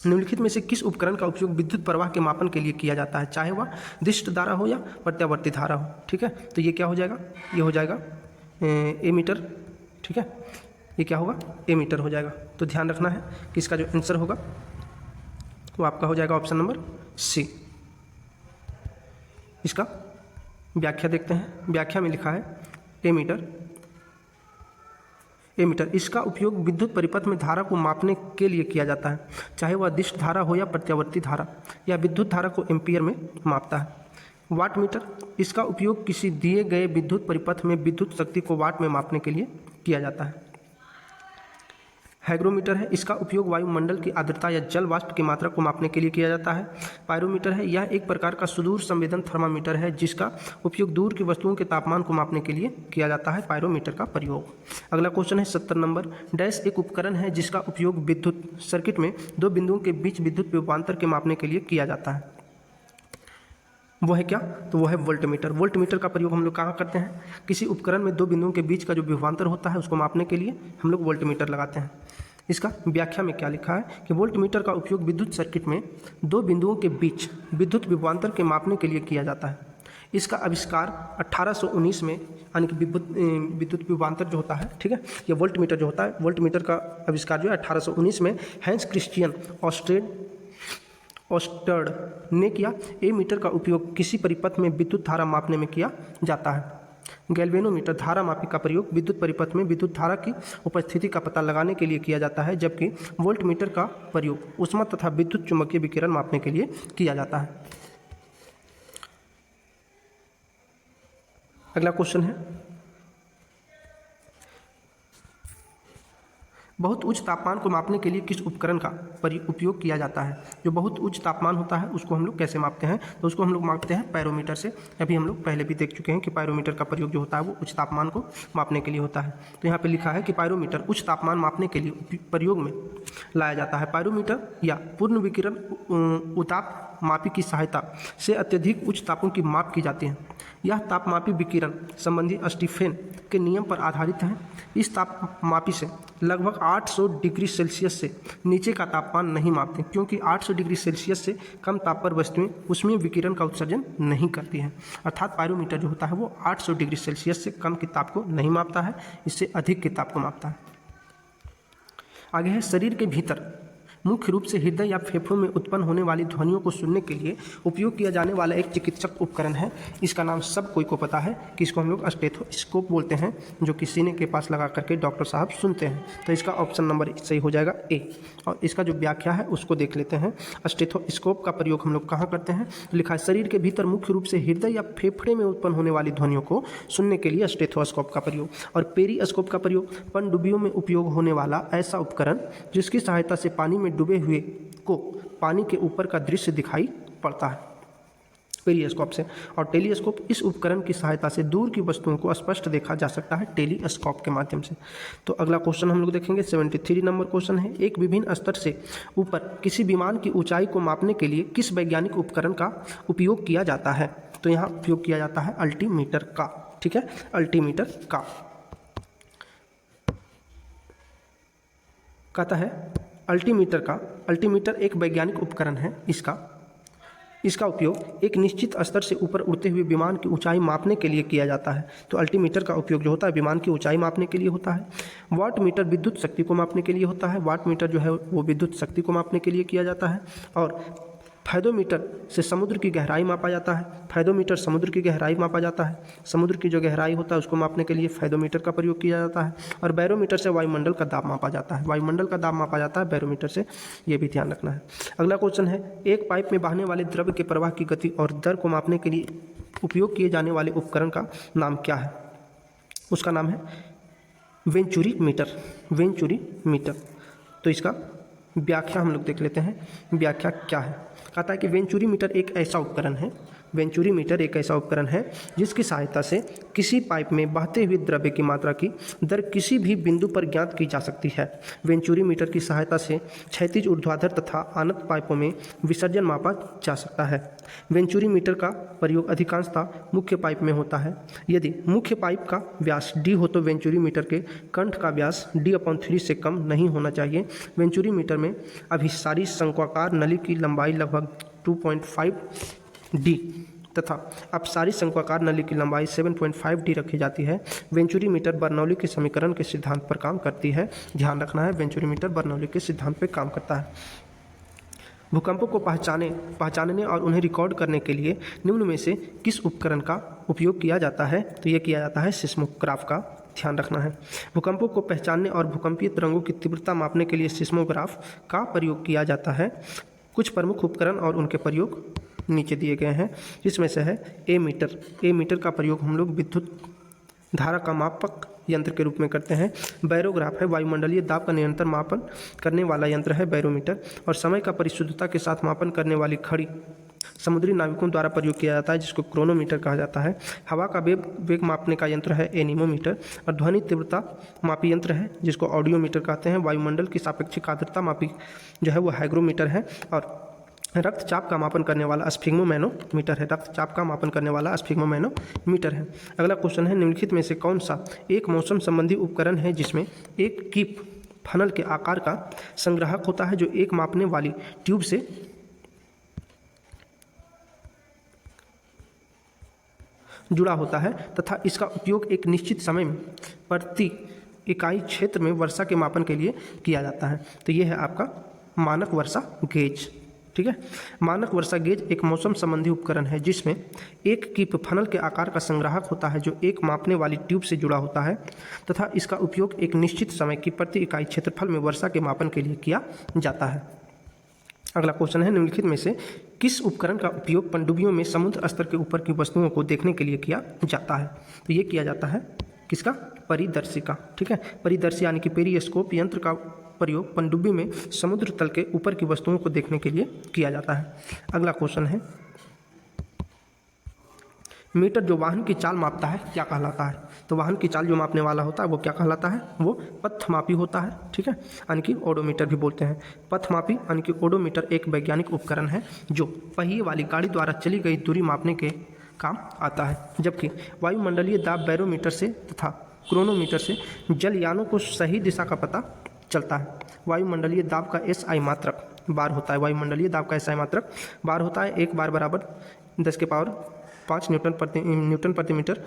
निम्नलिखित में से किस उपकरण का उपयोग विद्युत प्रवाह के मापन के लिए किया जाता है, चाहे वह दिष्ट धारा हो या प्रत्यावर्ती धारा हो। ठीक है, तो ये क्या हो जाएगा, ये हो जाएगा एमीटर। ठीक है, ये क्या होगा एमीटर हो जाएगा। तो ध्यान रखना है कि इसका जो आंसर होगा वो आपका हो जाएगा ऑप्शन नंबर सी। इसका व्याख्या देखते हैं। व्याख्या में लिखा है एमीटर इसका उपयोग विद्युत परिपथ में धारा को मापने के लिए किया जाता है, चाहे वह दिष्ट धारा हो या प्रत्यावर्ती धारा, या विद्युत धारा को एम्पियर में मापता है। वाट मीटर इसका उपयोग किसी दिए गए विद्युत परिपथ में विद्युत शक्ति को वाट में मापने के लिए किया जाता है। हाइग्रोमीटर है, इसका उपयोग वायुमंडल की आर्द्रता या जल वाष्प की मात्रा को मापने के लिए किया जाता है। पायरोमीटर है, यह एक प्रकार का सुदूर संवेदन थर्मामीटर है जिसका उपयोग दूर की वस्तुओं के तापमान को मापने के लिए किया जाता है। पायरोमीटर का प्रयोग। अगला क्वेश्चन है 70 नंबर। डैश एक उपकरण है जिसका उपयोग विद्युत सर्किट में दो बिंदुओं के बीच विद्युत विभवांतर के मापने के लिए किया जाता है। वो है क्या, तो वो है वोल्टमीटर। वोल्टमीटर का प्रयोग हम लोग कहाँ करते हैं, किसी उपकरण में दो बिंदुओं के बीच का जो विभवांतर होता है उसको मापने के लिए हम लोग वोल्टमीटर लगाते हैं। इसका व्याख्या में क्या लिखा है कि वोल्टमीटर का उपयोग विद्युत सर्किट में दो बिंदुओं के बीच विद्युत विभवांतर के मापने के लिए किया जाता है। इसका आविष्कार 1819 में, यानी कि विद्युत विभवांतर जो होता है, ठीक है, ये वोल्टमीटर जो होता है, वोल्टमीटर का आविष्कार जो है 1819 में हैंस क्रिश्चियन ऑस्टर्ड ने किया। ए मीटर का उपयोग किसी परिपथ में विद्युत धारा मापने में किया जाता है। गैल्वेनोमीटर धारा मापी का प्रयोग विद्युत परिपथ में विद्युत धारा की उपस्थिति का पता लगाने के लिए किया जाता है, जबकि वोल्टमीटर का प्रयोग ऊष्मा तथा विद्युत चुम्बकीय विकिरण मापने के लिए किया जाता है। अगला क्वेश्चन है बहुत उच्च तापमान को मापने के लिए किस उपकरण का उपयोग किया जाता है। जो बहुत उच्च तापमान होता है उसको हम लोग कैसे मापते हैं, तो उसको हम लोग मापते हैं पायरोमीटर से। अभी हम लोग पहले भी देख चुके हैं कि पायरोमीटर का प्रयोग जो होता है वो उच्च तापमान को मापने के लिए होता है। तो यहाँ पे लिखा है कि पायरोमीटर उच्च तापमान मापने के लिए प्रयोग में लाया जाता है। पायरोमीटर या पूर्ण विकिरण उताप मापी की सहायता से अत्यधिक उच्च तापों की माप की जाती है। यह तापमापी विकिरण संबंधी स्टीफेन के नियम पर आधारित है। इस तापमापी से लगभग 800 डिग्री सेल्सियस से नीचे का तापमान नहीं मापते, क्योंकि 800 डिग्री सेल्सियस से कम ताप पर वस्तुएं ऊष्मीय विकिरण का उत्सर्जन नहीं करती हैं। अर्थात पायरोमीटर जो होता है वो 800 डिग्री सेल्सियस से कम के ताप को नहीं मापता है, इससे अधिक के ताप को मापता है। आगे है शरीर के भीतर मुख्य रूप से हृदय या फेफड़ों में उत्पन्न होने वाली ध्वनियों को सुनने के लिए उपयोग किया जाने वाला एक चिकित्सक उपकरण है। इसका नाम सब कोई को पता है कि इसको हम लोग स्टेथोस्कोप बोलते हैं, जो कि सीने के पास लगा करके डॉक्टर साहब सुनते हैं। तो इसका ऑप्शन नंबर सही हो जाएगा ए। और इसका जो व्याख्या है उसको देख लेते हैं। स्टेथोस्कोप का प्रयोग हम लोग कहाँ करते हैं? लिखा है शरीर के भीतर मुख्य रूप से हृदय या फेफड़े में उत्पन्न होने वाली ध्वनियों को सुनने के लिए स्टेथोस्कोप का प्रयोग। और पेरिस्कोप का प्रयोग पनडुब्बियों में उपयोग होने वाला ऐसा उपकरण जिसकी सहायता से पानी में डूबे हुए को पानी के ऊपर का दृश्य दिखाई पड़ता है, पेरिस्कोप से। और टेलीस्कोप इस उपकरण की सहायता से दूर की वस्तुओं को स्पष्ट देखा जा सकता है टेलीस्कोप के माध्यम से। तो अगला क्वेश्चन हम लोग देखेंगे, 73 नंबर क्वेश्चन है। एक विभिन्न स्तर से ऊपर किसी विमान की ऊंचाई को मापने के लिए किस वैज्ञानिक उपकरण का उपयोग किया जाता है? तो यहाँ उपयोग किया जाता है अल्टीमीटर का। ठीक है, अल्टीमीटर का कहता है अल्टीमीटर एक वैज्ञानिक उपकरण है। इसका उपयोग एक निश्चित स्तर से ऊपर उड़ते हुए विमान की ऊंचाई मापने के लिए किया जाता है। तो अल्टीमीटर का उपयोग जो होता है विमान की ऊंचाई मापने के लिए होता है। वाट मीटर विद्युत शक्ति को मापने के लिए होता है। वाट मीटर जो है वो विद्युत शक्ति को मापने के लिए किया जाता है। और फायदोमीटर से समुद्र की गहराई मापा जाता है। फायदोमीटर समुद्र की गहराई मापा जाता है। समुद्र की जो गहराई होता है उसको मापने के लिए फायदोमीटर का प्रयोग किया जाता है। और बैरोमीटर से वायुमंडल का दाब मापा जाता है। वायुमंडल का दाब मापा जाता है बैरोमीटर से, ये भी ध्यान रखना है। अगला क्वेश्चन है, एक पाइप में बहने वाले द्रव्य के प्रवाह की गति और दर को मापने के लिए उपयोग किए जाने वाले उपकरण का नाम क्या है? उसका नाम है वेंचुरी मीटर। तो इसका व्याख्या हम लोग देख लेते हैं। व्याख्या क्या है? कहता है कि वेंचुरी मीटर एक ऐसा उपकरण है जिसकी सहायता से किसी पाइप में बहते हुए द्रव्य की मात्रा की दर किसी भी बिंदु पर ज्ञात की जा सकती है। वेंचुरी मीटर की सहायता से क्षैतिज, ऊर्ध्वाधर तथा अनंत पाइपों में विसर्जन मापा जा सकता है। वेंचुरी मीटर का प्रयोग अधिकांशतः मुख्य पाइप में होता है। यदि मुख्य पाइप का व्यास d हो तो वेंचुरी मीटर के कंठ का व्यास d/3 से कम नहीं होना चाहिए। वेंचुरी मीटर में अभिसारी शंक्वाकार नली की लंबाई लगभग 2.5 d तथा अपसारी शंक्वाकार नली की लंबाई 7.5 d रखी जाती है। वेंचुरी मीटर बर्नौली के समीकरण के सिद्धांत पर काम करती है। ध्यान रखना है, वेंचुरी मीटर बर्नौली के सिद्धांत पर काम करता है। भूकंपों को पहचानने और उन्हें रिकॉर्ड करने के लिए निम्न में से किस उपकरण का उपयोग किया जाता है? तो ये किया जाता है सिस्मोग्राफ का। ध्यान रखना है, भूकंपों को पहचानने और भूकंपीय तरंगों की तीव्रता मापने के लिए सिस्मोग्राफ का प्रयोग किया जाता है। कुछ प्रमुख उपकरण और उनके प्रयोग नीचे दिए गए हैं, जिसमें से है ए मीटर का प्रयोग हम लोग विद्युत धारा का मापक यंत्र के रूप में करते हैं। बैरोग्राफ है वायुमंडलीय दाब का निरंतर मापन करने वाला यंत्र है बैरोमीटर। और समय का परिशुद्धता के साथ मापन करने वाली घड़ी समुद्री नाविकों द्वारा प्रयोग किया जाता है, जिसको क्रोनोमीटर कहा जाता है। हवा का वेग मापने का यंत्र है एनीमोमीटर। और ध्वनि तीव्रता मापी यंत्र है जिसको ऑडियोमीटर कहते हैं। वायुमंडल की सापेक्षिक आर्द्रता मापी जो है वो हाइग्रोमीटर है। और रक्तचाप का मापन करने वाला स्फिग्मोमैनोमीटर है। अगला क्वेश्चन है, निम्नलिखित में से कौन सा एक मौसम संबंधी उपकरण है जिसमें एक कीप फनल के आकार का संग्राहक होता है जो एक मापने वाली ट्यूब से जुड़ा होता है तथा इसका उपयोग एक निश्चित समय में प्रति इकाई क्षेत्र में वर्षा के मापन के लिए किया जाता है? तो ये है आपका मानक वर्षा गेज। ठीक है, मानक वर्षा गेज एक मौसम संबंधी उपकरण है जिसमें एक कीप फनल के आकार का संग्राहक होता है जो एक मापने वाली ट्यूब से जुड़ा होता है तथा इसका उपयोग एक निश्चित समय की प्रति इकाई क्षेत्रफल में वर्षा के मापन के लिए किया जाता है। अगला क्वेश्चन है, निम्नलिखित में से किस उपकरण का उपयोग पनडुब्बियों में समुद्र स्तर के ऊपर की वस्तुओं को देखने के लिए किया जाता है? तो ये किया जाता है किसका? परिदर्शी का। ठीक है, परिदर्शी यानी कि पेरिस्कोप यंत्र का प्रयोग पनडुब्बी में समुद्र तल के ऊपर की वस्तुओं को देखने के लिए किया जाता है। अगला क्वेश्चन है, मीटर जो वाहन की चाल मापता है क्या कहलाता है? तो वाहन की चाल जो मापने वाला होता है वो क्या कहलाता है? वो पथमापी होता है। ठीक है, यानी कि ओडोमीटर भी बोलते हैं। पथमापी यानी कि ओडोमीटर एक वैज्ञानिक उपकरण है जो पहिए वाली गाड़ी द्वारा चली गई दूरी मापने के काम आता है, जबकि वायुमंडलीय दाब बैरोमीटर से तथा क्रोनोमीटर से जलयानों को सही दिशा का पता चलता है। वायुमंडलीय दाब का SI मात्रक बार होता है। वायुमंडलीय दाब का SI मात्रक बार होता है। एक बार बराबर 10⁵ न्यूटन प्रति मीटर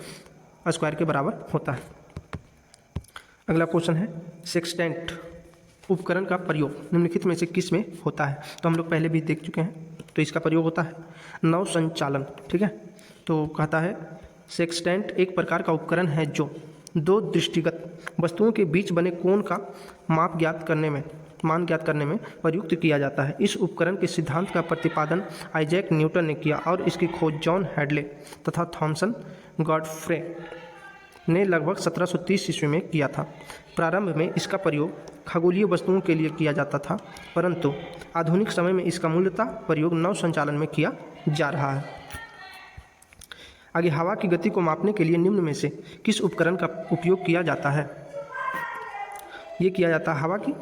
स्क्वायर के बराबर होता है। अगला क्वेश्चन है सेक्सटेंट उपकरण का प्रयोग निम्नलिखित में से किस में होता है? तो हम लोग पहले भी देख चुके हैं। तो इसका प्रयोग होता है नौ संचालन। ठीक है, तो कहता है सेक्सटेंट एक प्रकार का उपकरण है जो दो दृष्टिगत वस्तुओं के बीच बने कोण का मान ज्ञात करने में प्रयुक्त किया जाता है। इस उपकरण के सिद्धांत का प्रतिपादन आइजैक न्यूटन ने किया और इसकी खोज जॉन हैडले तथा थॉमसन गॉडफ्रे ने लगभग 1730 ईस्वी में किया था। प्रारंभ में इसका प्रयोग खगोलीय वस्तुओं के लिए किया जाता था, परंतु आधुनिक समय में इसका मूलतः प्रयोग नौ संचालन में किया जा रहा है। आगे, हवा की गति को मापने के लिए निम्न में से किस उपकरण का उपयोग किया जाता है? ये किया जाता है हवा की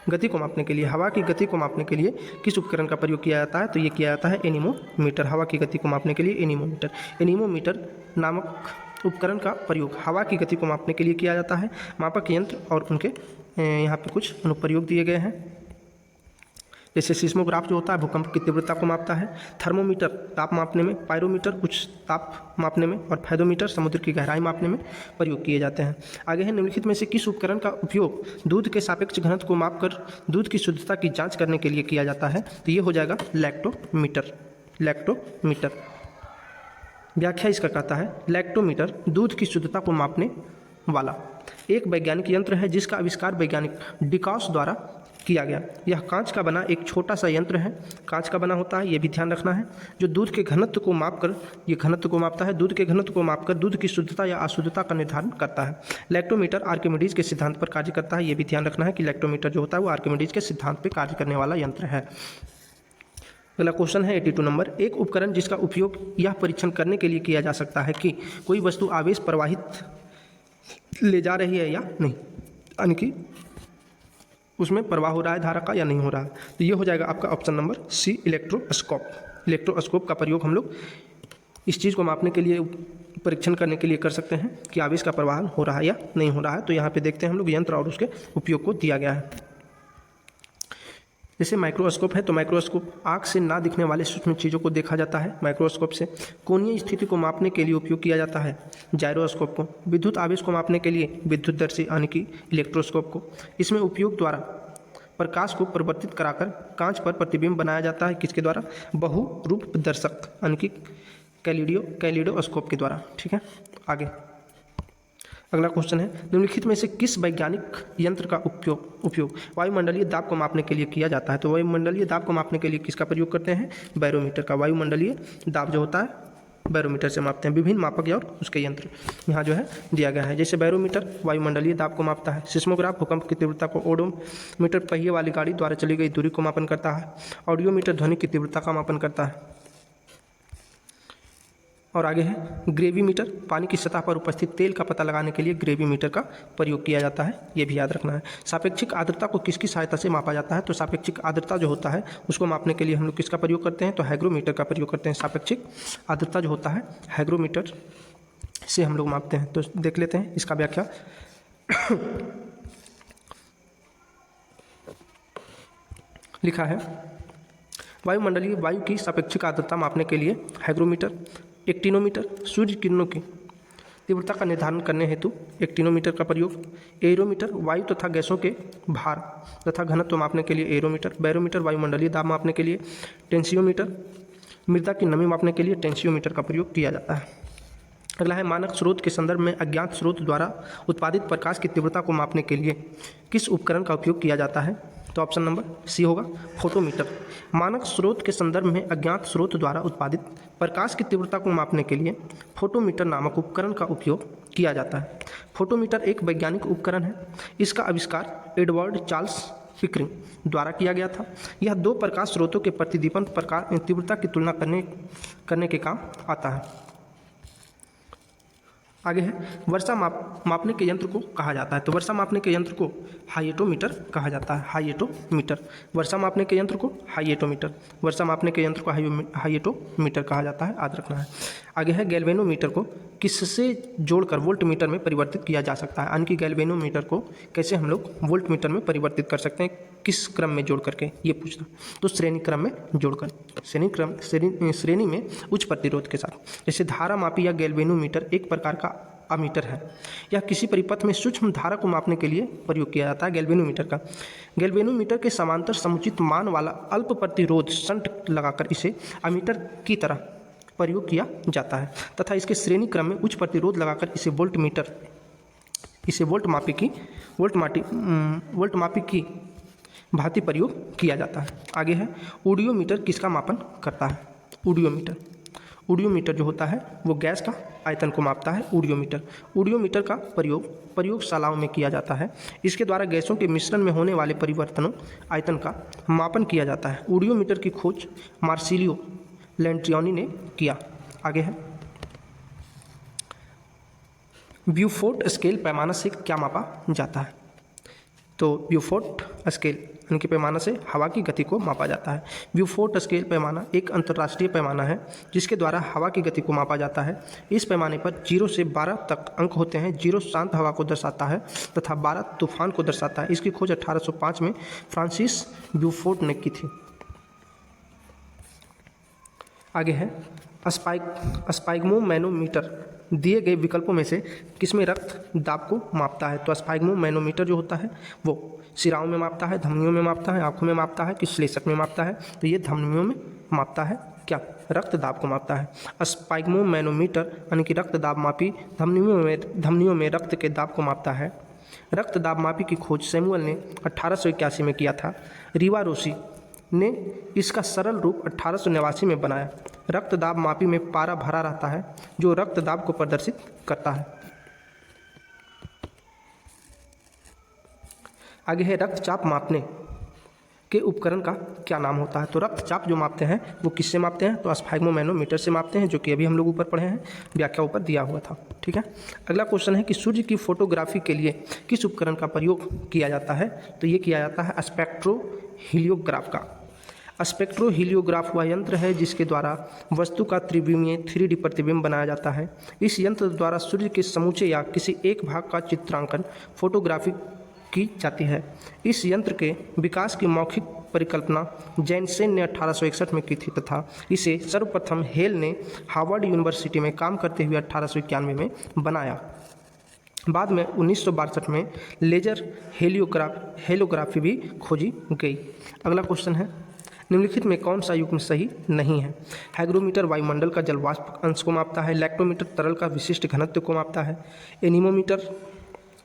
गति को मापने के लिए। हवा की गति को मापने के लिए किस उपकरण का प्रयोग किया जाता है? तो ये किया जाता है एनीमोमीटर। हवा की गति को मापने के लिए एनीमोमीटर। एनीमोमीटर नामक उपकरण का प्रयोग हवा की गति को मापने के लिए किया जाता है। मापक यंत्र और उनके यहाँ पे कुछ अनुप्रयोग दिए गए हैं, जैसे सिस्मोग्राफ जो होता है भूकंप की तीव्रता को मापता है, थर्मोमीटर ताप मापने में, पायरोमीटर कुछ ताप मापने में और फेदोमीटर समुद्र की गहराई मापने में प्रयोग किए जाते हैं। आगे है निम्नलिखित में से किस उपकरण का उपयोग दूध के सापेक्ष घनत्व को मापकर दूध की शुद्धता की जांच करने के लिए किया जाता है? तो ये हो जाएगा लैक्टोमीटर। लैक्टोमीटर व्याख्या इसका कहता है लैक्टोमीटर दूध की शुद्धता को मापने वाला एक वैज्ञानिक यंत्र है जिसका आविष्कार वैज्ञानिक डिकॉस द्वारा किया गया। यह कांच का बना एक छोटा सा यंत्र है, कांच का बना होता है, ये भी ध्यान रखना है, जो दूध के घनत्व को मापकर ये घनत्व को मापता है। दूध के घनत्व को मापकर दूध की शुद्धता या अशुद्धता का निर्धारण करता है। लैक्टोमीटर आर्किमिडीज के सिद्धांत पर कार्य करता है। ये भी ध्यान रखना है कि लैक्टोमीटर जो होता है वो आर्किमिडीज के सिद्धांत पर कार्य करने वाला यंत्र है। अगला क्वेश्चन है 82 नंबर। एक उपकरण जिसका उपयोग यह परीक्षण करने के लिए किया जा सकता है कि कोई वस्तु आवेश प्रवाहित ले जा रही है या नहीं, यानी कि उसमें प्रवाह हो रहा है धारा का या नहीं हो रहा है। तो ये हो जाएगा आपका option number C, electroscope. Electroscope का प्रयोग हम लोग इस चीज़ को मापने के लिए, परीक्षण करने के लिए कर सकते हैं कि आवेश का प्रवाह हो रहा है या नहीं हो रहा है। तो यहाँ पे देखते हैं हम लोग यंत्र और उसके उपयोग को दिया गया है। जैसे माइक्रोस्कोप है, तो माइक्रोस्कोप आँख से ना दिखने वाले सूक्ष्म चीज़ों को देखा जाता है। माइक्रोस्कोप से कोणीय स्थिति को मापने के लिए उपयोग किया जाता है। जायरोस्कोप को विद्युत आवेश को मापने के लिए विद्युतदर्शी यानी कि इलेक्ट्रोस्कोप को इसमें उपयोग द्वारा प्रकाश को परिवर्तित कराकर कांच पर प्रतिबिंब बनाया जाता है। किसके द्वारा? बहुरूपदर्शक यानी कि कैलिडोस्कोप के द्वारा। ठीक है, आगे अगला क्वेश्चन है निम्नलिखित में से किस वैज्ञानिक यंत्र का उपयोग वायुमंडलीय दाब को मापने के लिए किया जाता है? तो वायुमंडलीय दाब को मापने के लिए किसका प्रयोग करते हैं? बैरोमीटर का। वायुमंडलीय दाब जो होता है बैरोमीटर से मापते हैं। विभिन्न मापक और उसके यंत्र यहाँ जो है दिया गया है। जैसे बैरोमीटर वायुमंडलीय दाब को मापता है। सिस्मोग्राफ भूकंप की तीव्रता को, ओडोमीटर पहिए वाली गाड़ी द्वारा चली गई दूरी को मापन करता है। ऑडियोमीटर ध्वनि की तीव्रता का मापन करता है। और आगे है ग्रेविमीटर, पानी की सतह पर उपस्थित तेल का पता लगाने के लिए ग्रेविमीटर का प्रयोग किया जाता है। ये भी याद रखना है। सापेक्षिक आर्द्रता को किसकी सहायता से मापा जाता है? तो सापेक्षिक आर्द्रता जो होता है उसको मापने के लिए हम लोग किसका प्रयोग करते हैं? तो हाइग्रोमीटर का प्रयोग करते हैं। सापेक्षिक आर्द्रता जो होता है हाइग्रोमीटर से हम लोग मापते हैं। तो देख लेते हैं इसका व्याख्या। लिखा है वायुमंडलीय वायु की सापेक्षिक आर्द्रता मापने के लिए हाइग्रोमीटर, एक्टिनोमीटर, सूर्य किरणों की तीव्रता का निर्धारण करने हेतु एक्टिनोमीटर का प्रयोग, एरोमीटर वायु तथा गैसों के भार तथा घनत्व मापने के लिए एरोमीटर, बैरोमीटर वायुमंडलीय दाब मापने के लिए, टेंसियोमीटर मृदा की नमी मापने के लिए टेंसियोमीटर का प्रयोग किया जाता है। अगला है मानक स्रोत के संदर्भ में अज्ञात स्रोत द्वारा उत्पादित प्रकाश की तीव्रता को मापने के लिए किस उपकरण का उपयोग किया जाता है? तो ऑप्शन नंबर सी होगा फोटोमीटर। मानक स्रोत के संदर्भ में अज्ञात स्रोत द्वारा उत्पादित प्रकाश की तीव्रता को मापने के लिए फोटोमीटर नामक उपकरण का उपयोग किया जाता है। फोटोमीटर एक वैज्ञानिक उपकरण है। इसका आविष्कार एडवर्ड चार्ल्स पिकरिंग द्वारा किया गया था। यह दो प्रकाश स्रोतों के प्रतिदीपन प्रकाश तीव्रता की तुलना करने के काम आता है। आगे है वर्षा मापने के यंत्र को कहा जाता है। तो वर्षा मापने के यंत्र को हाइएटोमीटर कहा जाता है। हाइएटोमीटर, वर्षा मापने के यंत्र को हाइएटोमीटर, वर्षा मापने के यंत्र को हाइएटोमीटर कहा जाता है, याद रखना है। आगे है गैल्वेनोमीटर को किससे जोड़कर वोल्टमीटर में परिवर्तित किया जा सकता है। यानी कि गैल्वेनोमीटर को कैसे हम लोग वोल्टमीटर में परिवर्तित कर सकते हैं, किस क्रम में जोड़ करके, ये पूछना। तो श्रेणी क्रम में जोड़कर, श्रेणी में उच्च प्रतिरोध के साथ। जैसे धारा मापी या गैल्वेनोमीटर एक प्रकार का अमीटर है। यह किसी परिपथ में सूक्ष्म धारा को मापने के लिए प्रयोग किया जाता है गैल्वेनोमीटर का। गैल्वेनोमीटर के समांतर समुचित मान वाला अल्प प्रतिरोध शंट लगाकर इसे अमीटर की तरह प्रयोग किया जाता है तथा इसके श्रेणी क्रम में उच्च प्रतिरोध लगाकर इसे वोल्ट मापी की भांति प्रयोग किया जाता है। आगे है ऑडियोमीटर किसका मापन करता है। ऑडियोमीटर जो होता है वो गैस का आयतन को मापता है। ऑडियोमीटर का प्रयोग प्रयोगशालाओं में किया जाता है। इसके द्वारा गैसों के मिश्रण में होने वाले परिवर्तनों आयतन का मापन किया जाता है। ऑडियोमीटर की खोज मार्सिलियो लैंट्रियोनी ने किया। आगे है ब्यूफोर्ट स्केल पैमाना से क्या मापा जाता है। तो ब्यूफोर्ट स्केल यानी कि पैमाना से हवा की गति को मापा जाता है। ब्यूफोर्ट स्केल पैमाना एक अंतर्राष्ट्रीय पैमाना है जिसके द्वारा हवा की गति को मापा जाता है। इस पैमाने पर 0 से 12 तक अंक होते हैं। 0 शांत हवा को दर्शाता है तथा 12 तूफान को दर्शाता है। इसकी खोज 1805 में फ्रांसिस ब्यूफोर्ट ने की थी। आगे है स्पाइग्मोमैनोमीटर दिए गए विकल्पों में से किसमें रक्त दाब को मापता है। तो स्पाइग्मोमैनोमीटर जो होता है वो सिराओं में मापता है, धमनियों में मापता है, आंखों में मापता है कि श्लेष्मक में मापता है। तो ये धमनियों में मापता है, क्या रक्त दाब को मापता है। स्पाइग्मोमैनोमीटर यानी कि रक्त दाब मापी धमनियों में रक्त के दाब को मापता है। रक्त दाब मापी की खोज सैमुअल ने 1881 में किया था। रिवारोसी ने इसका सरल रूप 1889 में बनाया। रक्त दाब मापी में पारा भरा रहता है जो रक्त दाब को प्रदर्शित करता है। आगे है रक्तचाप मापने के उपकरण का क्या नाम होता है। तो रक्तचाप जो मापते हैं वो किससे मापते हैं। तो स्पाइग्मोमैनोमीटर से मापते हैं, जो कि अभी हम लोग ऊपर पढ़े हैं, व्याख्या ऊपर दिया हुआ था। ठीक है। अगला क्वेश्चन है कि सूर्य की फोटोग्राफी के लिए किस उपकरण का प्रयोग किया जाता है। तो ये किया जाता है स्पेक्ट्रोहीलियोग्राफ का। स्पेक्ट्रोहीलियोग्राफ वह यंत्र है जिसके द्वारा वस्तु का त्रिविमीय 3D प्रतिबिंब बनाया जाता है। इस यंत्र द्वारा सूर्य के समूचे या किसी एक भाग का चित्रांकन फोटोग्राफी की जाती है। इस यंत्र के विकास की मौखिक परिकल्पना जैनसेन ने 1861 में की थी तथा इसे सर्वप्रथम हेल ने हार्वर्ड यूनिवर्सिटी में काम करते हुए 1891 में बनाया। बाद में 1962 में लेजर हेलियोग्राफी भी खोजी गई। अगला क्वेश्चन है निम्नलिखित में कौन सा युग्म सही नहीं है। हाइग्रोमीटर वायुमंडल का जलवाष्प अंश को मापता है। लैक्टोमीटर तरल का विशिष्ट घनत्व को मापता है। एनीमोमीटर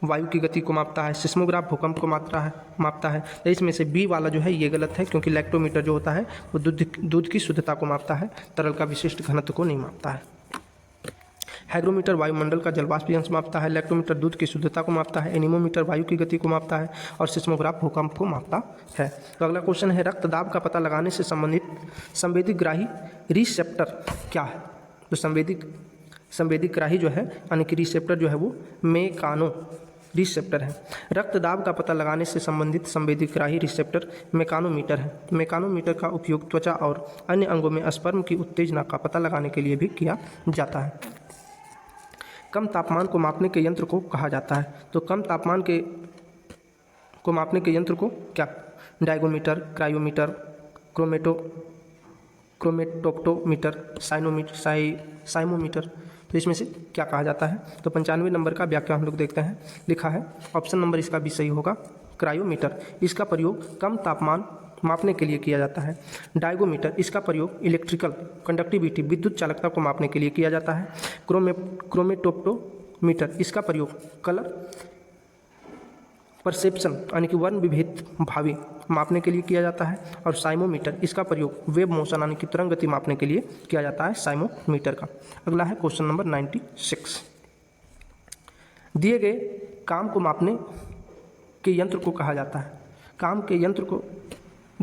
वायु की गति को मापता है। सिस्मोग्राफ भूकंप को मापता है। तो इसमें से बी वाला जो है ये गलत है, क्योंकि लैक्टोमीटर जो होता है वो दूध की शुद्धता को मापता है, तरल का विशिष्ट घनत्व को नहीं मापता है। हाइग्रोमीटर वायुमंडल का जलवाष्प अंश मापता है। लैक्टोमीटर दूध की शुद्धता को मापता है। एनीमोमीटर वायु की गति को मापता है और सिस्मोग्राफ भूकंप को मापता है। तो अगला क्वेश्चन है रक्तदाब का पता लगाने से संबंधित संवेदीग्राही रिसेप्टर क्या है। तो संवेदीग्राही जो है यानी कि रिसेप्टर जो है वो मेकानो रिसेप्टर है। रक्तदाब का पता लगाने से संबंधित संवेदीग्राही रिसेप्टर मेकानोमीटर है। मेकानोमीटर का उपयोग त्वचा और अन्य अंगों में स्पर्म की उत्तेजना का पता लगाने के लिए भी किया जाता है। कम तापमान को मापने के यंत्र को कहा जाता है। तो कम तापमान को मापने के यंत्र को क्या, डायगोमीटर, क्रायोमीटर, क्रोमेटोप्टोमीटर, साइमोमीटर, तो इसमें से क्या कहा जाता है। तो 95 नंबर का व्याख्या हम लोग देखते हैं। लिखा है ऑप्शन नंबर इसका भी सही होगा, क्रायोमीटर। इसका प्रयोग कम तापमान मापने के लिए किया जाता है। डायगोमीटर, इसका प्रयोग इलेक्ट्रिकल कंडक्टिविटी विद्युत चालकता को मापने के लिए किया जाता है। क्रोमेटोप्टोमीटर, इसका प्रयोग कलर परसेप्शन यानी कि वर्ण विभेद भावी मापने के लिए किया जाता है। और साइमोमीटर, इसका प्रयोग वेव मोशन यानी कि तरंग गति मापने के लिए किया जाता है साइमोमीटर का। अगला है क्वेश्चन नंबर 96। दिए गए काम को मापने के यंत्र को कहा जाता है। काम के यंत्र को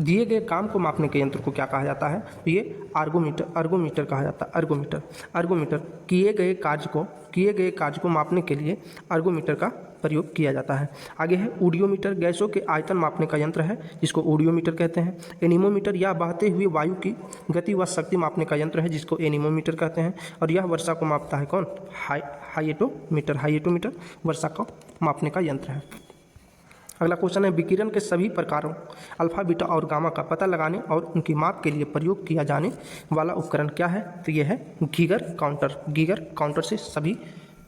दिए गए काम को मापने के यंत्र को क्या कहा जाता है? तो ये अर्गोमीटर कहा जाता है। अर्गोमीटर किए गए कार्य को मापने के लिए अर्गोमीटर का प्रयोग किया जाता है। आगे है ऑडियोमीटर, गैसों के आयतन मापने का यंत्र है जिसको ऑडियोमीटर कहते हैं। एनीमोमीटर, यह बहते हुए वायु की गति व शक्ति मापने का यंत्र है जिसको एनीमोमीटर कहते हैं। और यह वर्षा को मापता है कौन? हाइएटोमीटर वर्षा को मापने का यंत्र है। अगला क्वेश्चन है विकिरण के सभी प्रकारों अल्फा, बीटा और गामा का पता लगाने और उनकी माप के लिए प्रयोग किया जाने वाला उपकरण क्या है? तो यह है गीगर काउंटर से सभी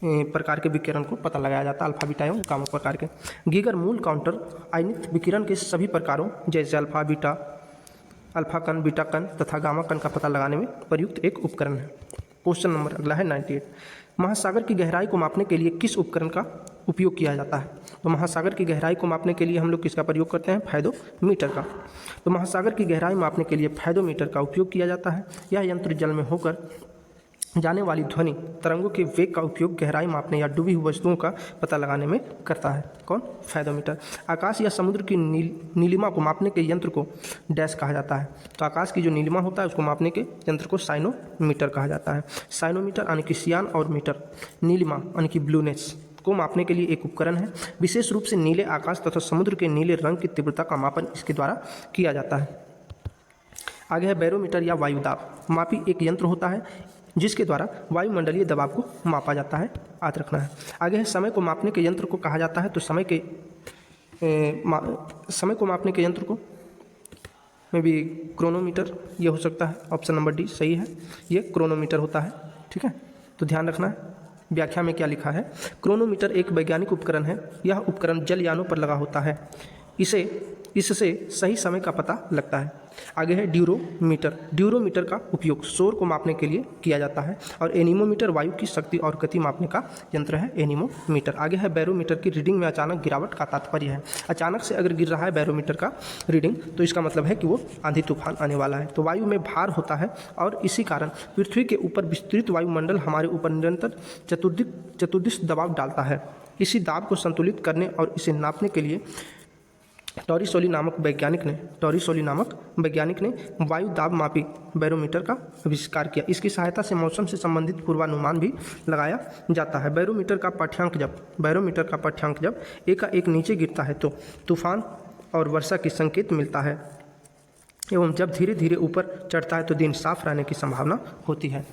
प्रकार के विकिरण को पता लगाया जाता है, अल्फा, बीटा एवं गामा प्रकार के। गीगर मूल काउंटर आयनित विकिरण के सभी प्रकारों जैसे अल्फा कण, बीटा कण तथा गामा कण का पता लगाने में प्रयुक्त एक उपकरण है। क्वेश्चन नंबर अगला है 98। महासागर की गहराई को मापने के लिए किस उपकरण का उपयोग किया जाता है? तो महासागर की गहराई को मापने के लिए हम लोग किसका प्रयोग करते हैं? फायदोमीटर का। तो महासागर की गहराई मापने के लिए फायदोमीटर का उपयोग किया जाता है। यह यंत्र जल में होकर जाने वाली ध्वनि तरंगों के वेग का उपयोग गहराई मापने या डूबी हुई वस्तुओं का पता लगाने में करता है। कौन? फायदोमीटर। आकाश या समुद्र की नीलिमा को मापने के यंत्र को डैश कहा जाता है। तो आकाश की जो नीलिमा होता है उसको मापने के यंत्र को साइनोमीटर कहा जाता है। साइनोमीटर यानी कि सियान और मीटर, नीलिमा यानी कि ब्लूनेस को मापने के लिए एक उपकरण है। विशेष रूप से नीले आकाश तथा समुद्र के नीले रंग की तीव्रता का मापन इसके द्वारा किया जाता है। आगे है बैरोमीटर या वायु दाब मापी एक यंत्र होता है जिसके द्वारा वायुमंडलीय दबाव को मापा जाता है, याद रखना है। आगे है समय को मापने के यंत्र को कहा जाता है। तो समय को मापने के यंत्र को में भी क्रोनोमीटर ये हो सकता है। ऑप्शन नंबर डी सही है, ये क्रोनोमीटर होता है। ठीक है, तो ध्यान रखना है। व्याख्या में क्या लिखा है? क्रोनोमीटर एक वैज्ञानिक उपकरण है। यह उपकरण जलयानों पर लगा होता है। इससे सही समय का पता लगता है। आगे है ड्यूरोमीटर का उपयोग शोर को मापने के लिए किया जाता है। और एनीमोमीटर वायु की शक्ति और गति मापने का यंत्र है एनीमोमीटर। आगे है बैरोमीटर की रीडिंग में अचानक गिरावट का तात्पर्य है। अचानक से अगर गिर रहा है बैरोमीटर का रीडिंग तो इसका मतलब है कि वो आंधी तूफान आने वाला है। तो वायु में भार होता है और इसी कारण पृथ्वी के ऊपर विस्तृत वायुमंडल हमारे ऊपर निरंतर चतुर्दिश दबाव डालता है। इसी दाब को संतुलित करने और इसे नापने के लिए टॉरिसोली नामक वैज्ञानिक ने वायु दाब मापी बैरोमीटर का आविष्कार किया। इसकी सहायता से मौसम से संबंधित पूर्वानुमान भी लगाया जाता है। बैरोमीटर का पाठ्यांक जब एकाएक नीचे गिरता है तो तूफान और वर्षा की संकेत मिलता है, एवं जब धीरे धीरे ऊपर चढ़ता है तो दिन साफ रहने की संभावना होती है।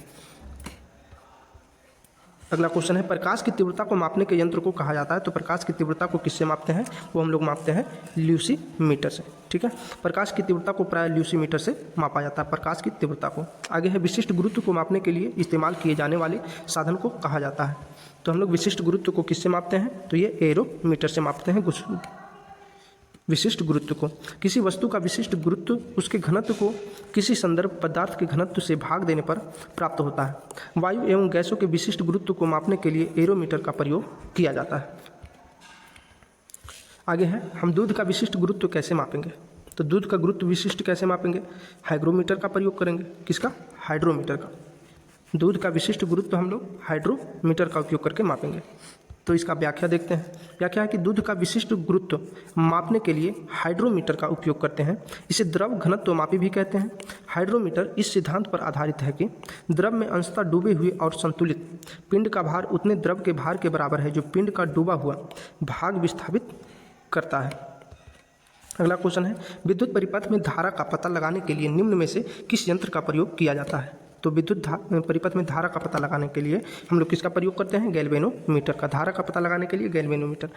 अगला क्वेश्चन है प्रकाश की तीव्रता को मापने के यंत्र को कहा जाता है। तो प्रकाश की तीव्रता को किससे मापते हैं? वो हम लोग मापते हैं ल्यूसीमीटर से। ठीक है, प्रकाश की तीव्रता को प्राय ल्यूसीमीटर से मापा जाता है, प्रकाश की तीव्रता को। आगे है विशिष्ट गुरुत्व को मापने के लिए इस्तेमाल किए जाने वाले साधन को कहा जाता है। तो हम लोग विशिष्ट गुरुत्व को किससे मापते हैं? तो ये एरोमीटर से मापते हैं विशिष्ट गुरुत्व को। किसी वस्तु का विशिष्ट गुरुत्व उसके घनत्व को किसी संदर्भ पदार्थ के घनत्व से भाग देने पर प्राप्त होता है। वायु एवं गैसों के विशिष्ट गुरुत्व को मापने के लिए एरोमीटर का प्रयोग किया जाता है। आगे है हम दूध का विशिष्ट गुरुत्व कैसे मापेंगे? तो दूध का गुरुत्व विशिष्ट कैसे मापेंगे? हाइग्रोमीटर का प्रयोग करेंगे। किसका? हाइड्रोमीटर का। दूध का विशिष्ट गुरुत्व हम लोग हाइड्रोमीटर का उपयोग करके मापेंगे। तो इसका व्याख्या देखते हैं। व्याख्या है कि दूध का विशिष्ट गुरुत्व मापने के लिए हाइड्रोमीटर का उपयोग करते हैं। इसे द्रव घनत्व मापी भी कहते हैं। हाइड्रोमीटर इस सिद्धांत पर आधारित है कि द्रव में अंशतः डूबे हुए और संतुलित पिंड का भार उतने द्रव के भार के बराबर है जो पिंड का डूबा हुआ भाग विस्थापित करता है। अगला क्वेश्चन है विद्युत परिपथ में धारा का पता लगाने के लिए निम्न में से किस यंत्र का प्रयोग किया जाता है? तो विद्युत परिपथ में धारा का पता लगाने के लिए हम लोग किसका प्रयोग करते हैं? गैल्वेनोमीटर का। धारा का पता लगाने के लिए गैल्वेनोमीटर।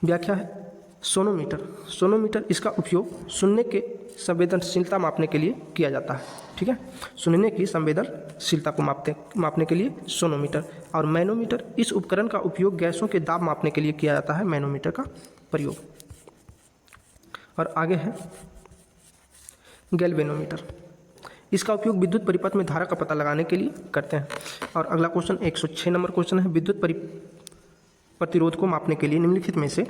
व्याख्या है सोनोमीटर इसका उपयोग सुनने के संवेदनशीलता मापने के लिए किया जाता है। ठीक है, सुनने की संवेदनशीलता को मापने के लिए सोनोमीटर। और मैनोमीटर इस उपकरण का उपयोग गैसों के दाब मापने के लिए किया जाता है, मैनोमीटर का प्रयोग। और आगे है गैल्वेनोमीटर, इसका उपयोग विद्युत परिपथ में धारा का पता लगाने के लिए करते हैं। और अगला क्वेश्चन 106 नंबर क्वेश्चन है प्रतिरोध को मापने के लिए निम्नलिखित में से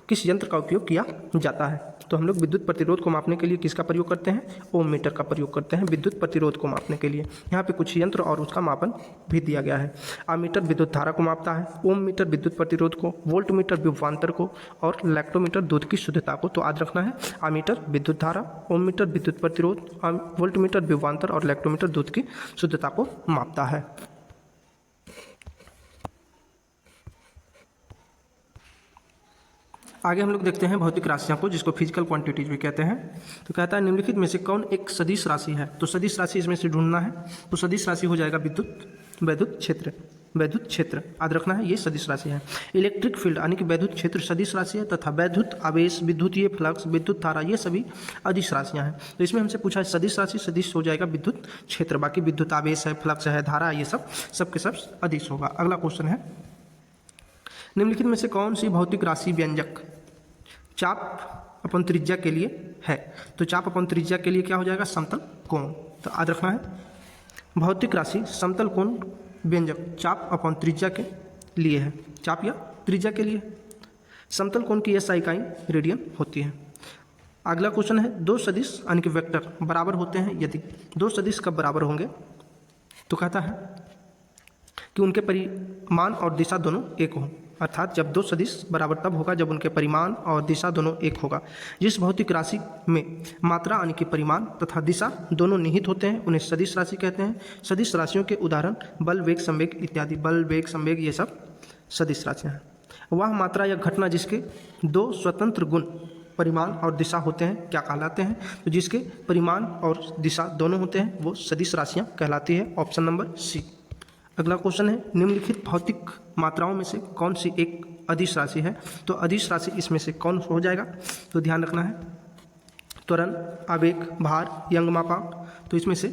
किस यंत्र का उपयोग किया जाता है? तो हम लोग विद्युत प्रतिरोध को मापने के लिए किसका प्रयोग करते हैं? ओम मीटर का प्रयोग करते हैं विद्युत प्रतिरोध को मापने के लिए। यहाँ पे कुछ यंत्र और उसका मापन भी दिया गया है। आमीटर विद्युत धारा को मापता है, ओम मीटर विद्युत प्रतिरोध को, वोल्ट मीटर विभवांतर को और लैक्टोमीटर दूध की शुद्धता को। तो याद रखना है, आमीटर विद्युत धारा, ओम मीटर विद्युत प्रतिरोध, वोल्ट मीटर विभवांतर और लैक्टोमीटर दूध की शुद्धता को मापता है। आगे हम लोग देखते हैं भौतिक राशियां को, जिसको फिजिकल क्वांटिटीज भी कहते हैं। तो कहता है निम्नलिखित में से कौन एक सदिश राशि है? तो सदिश राशि इसमें से ढूंढना है। तो सदिश राशि हो जाएगा वैद्युत क्षेत्र। वैद्युत क्षेत्र याद रखना है, ये सदिश राशि है। इलेक्ट्रिक फील्ड यानी कि वैद्युत क्षेत्र सदिश राशि है, तथा वैद्युत आवेश, विद्युतीय फ्लक्स, विद्युत धारा, ये सभी अदिश राशियां हैं। तो इसमें हमसे पूछा है सदिश राशि, सदिश हो जाएगा विद्युत क्षेत्र। बाकी विद्युत आवेश है, फ्लक्स है, धारा, ये सब के सब अदिश होगा। अगला क्वेश्चन है, निम्नलिखित में से कौन सी भौतिक राशि व्यंजक चाप अपन त्रिज्या के लिए है? तो चाप अपन त्रिज्या के लिए क्या हो जाएगा? समतल कोण। तो याद रखना है, भौतिक राशि समतल कोण व्यंजक चाप अपन त्रिज्या के लिए है। चाप या त्रिज्या के लिए समतल कोण की SI इकाई रेडियन होती है। अगला क्वेश्चन है, दो सदिश यानी कि वेक्टर बराबर होते हैं यदि। दो सदिश कब बराबर होंगे? तो कहता है कि उनके परिमाण और दिशा दोनों एक हों। अर्थात जब दो सदिश बराबर तब होगा जब उनके परिमाण और दिशा दोनों एक होगा। जिस भौतिक राशि में मात्रा यानी कि परिमाण तथा दिशा दोनों निहित होते हैं उन्हें सदिश राशि कहते हैं। सदिश राशियों के उदाहरण बल, वेग, संवेग इत्यादि। बल, वेग, संवेग ये सब सदिश राशियाँ हैं। वह मात्रा या घटना जिसके दो स्वतंत्र गुण परिमाण और दिशा होते हैं क्या कहलाते हैं? तो जिसके परिमाण और दिशा दोनों होते हैं वो सदिश राशियाँ कहलाती है। Option number C. अगला क्वेश्चन है, निम्नलिखित भौतिक मात्राओं में से कौन सी एक अदिश राशि है? तो अदिश राशि इसमें से कौन हो जाएगा? तो ध्यान रखना है, त्वरण, आवेग, भार, यंग मापांक। तो इसमें से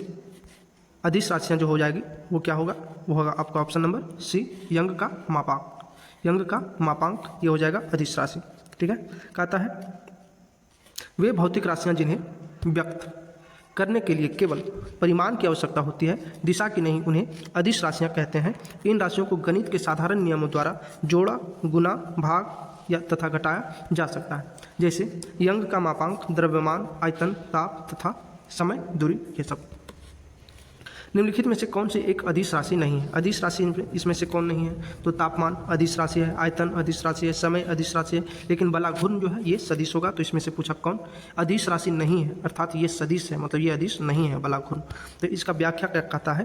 अदिश राशियां जो हो जाएगी वो क्या होगा? वो होगा आपका ऑप्शन नंबर सी, यंग का मापांक। यंग का मापांक ये हो जाएगा अदिश राशि। ठीक है। कहता है वे भौतिक राशियां जिन्हें व्यक्त करने के लिए केवल परिमाण की आवश्यकता होती है, दिशा की नहीं, उन्हें अदिश राशियां कहते हैं। इन राशियों को गणित के साधारण नियमों द्वारा जोड़ा, गुना, भाग या तथा घटाया जा सकता है। जैसे यंग का मापांक, द्रव्यमान, आयतन, ताप तथा समय, दूरी, ये सब। निम्नलिखित में से कौन सी एक अदिश राशि नहीं है? अदिश राशि इसमें से कौन नहीं है? तो तापमान अदिश राशि है, आयतन अदिश राशि है, समय अदिश राशि है, लेकिन बलाघूर्ण जो है ये सदिश होगा। तो इसमें से पूछा कौन अदिश राशि नहीं है, अर्थात ये सदिश है, मतलब ये अदिश नहीं है बलाघूर्ण। तो इसका व्याख्या क्या कहता है?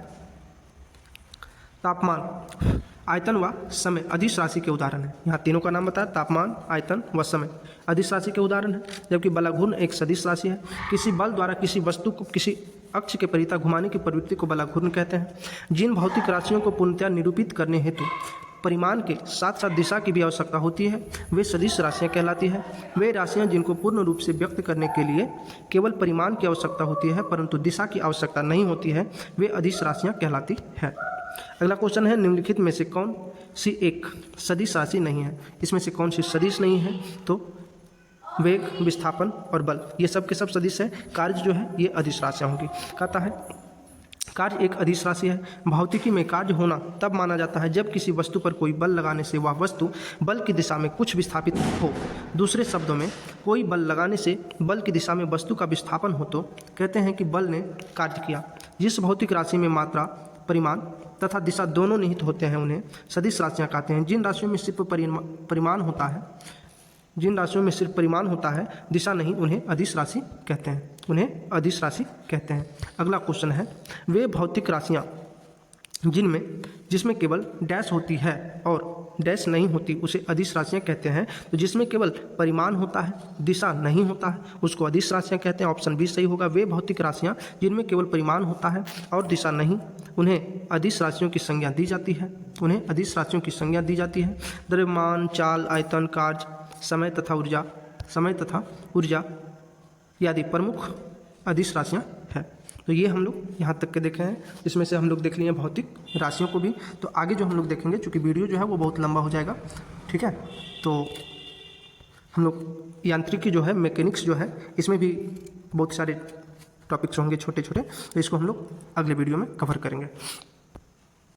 तापमान, आयतन व समय अदिश राशि के उदाहरण है। यहाँ तीनों का नाम बताया, तापमान, आयतन व समय अदिश राशि के उदाहरण है। जबकि बलाघूर्ण एक सदिश राशि है। किसी बल द्वारा किसी वस्तु को किसी अक्ष के परितः घुमाने की प्रवृत्ति को बलाघूर्ण कहते हैं। जिन भौतिक राशियों को पूर्णतया निरूपित करने हेतु परिमाण के साथ साथ दिशा की भी आवश्यकता होती है वे सदिश राशियाँ कहलाती है। वे राशियाँ जिनको पूर्ण रूप से व्यक्त करने के लिए केवल परिमाण की आवश्यकता होती है परंतु दिशा की आवश्यकता नहीं होती है, वे अदिश राशियाँ कहलाती है। अगला क्वेश्चन है, निम्नलिखित में से कौन सी एक सदिश राशि नहीं है? इसमें से कौन सी सदिश नहीं है? तो वेग, विस्थापन और बल ये सब के सब सदिश है। कार्य जो है ये अदिश राशियाँ होंगी। कहता है कार्य एक अदिश राशि है। भौतिकी में कार्य होना तब माना जाता है जब किसी वस्तु पर कोई बल लगाने से वह वस्तु बल की दिशा में कुछ विस्थापित हो। दूसरे शब्दों में, कोई बल लगाने से बल की दिशा में वस्तु का विस्थापन हो तो कहते हैं कि बल ने कार्य किया। जिस भौतिक राशि में मात्रा, परिमाण तथा दिशा दोनों निहित होते हैं उन्हें सदिश राशियाँ कहते हैं। जिन राशियों में सिर्फ परिमाण होता है, जिन राशियों में सिर्फ परिमाण होता है, दिशा नहीं, उन्हें अदिश राशि कहते हैं। उन्हें अदिश राशि कहते हैं। अगला क्वेश्चन है, वे भौतिक राशियाँ जिसमें केवल डैश होती है और डैश नहीं होती उसे अदिश राशियाँ कहते हैं। तो जिसमें केवल परिमाण होता है, दिशा नहीं होता है, उसको अदिश राशियाँ कहते हैं। ऑप्शन बी सही होगा। वे भौतिक राशियाँ जिनमें केवल परिमाण होता है और दिशा नहीं, उन्हें अदिश राशियों की संज्ञा दी जाती है। उन्हें अदिश राशियों की संज्ञा दी जाती है। द्रव्यमान, चाल, आयतन, कार्य, समय तथा ऊर्जा आदि प्रमुख अदिश राशियाँ हैं। तो ये हम लोग यहाँ तक के देखे हैं। इसमें से हम लोग देख लिए भौतिक राशियों को भी। तो आगे जो हम लोग देखेंगे, चूँकि वीडियो जो है वो बहुत लंबा हो जाएगा, ठीक है, तो हम लोग यांत्रिकी जो है, मैकेनिक्स जो है, इसमें भी बहुत सारे टॉपिक्स होंगे छोटे छोटे, तो इसको हम लोग अगले वीडियो में कवर करेंगे।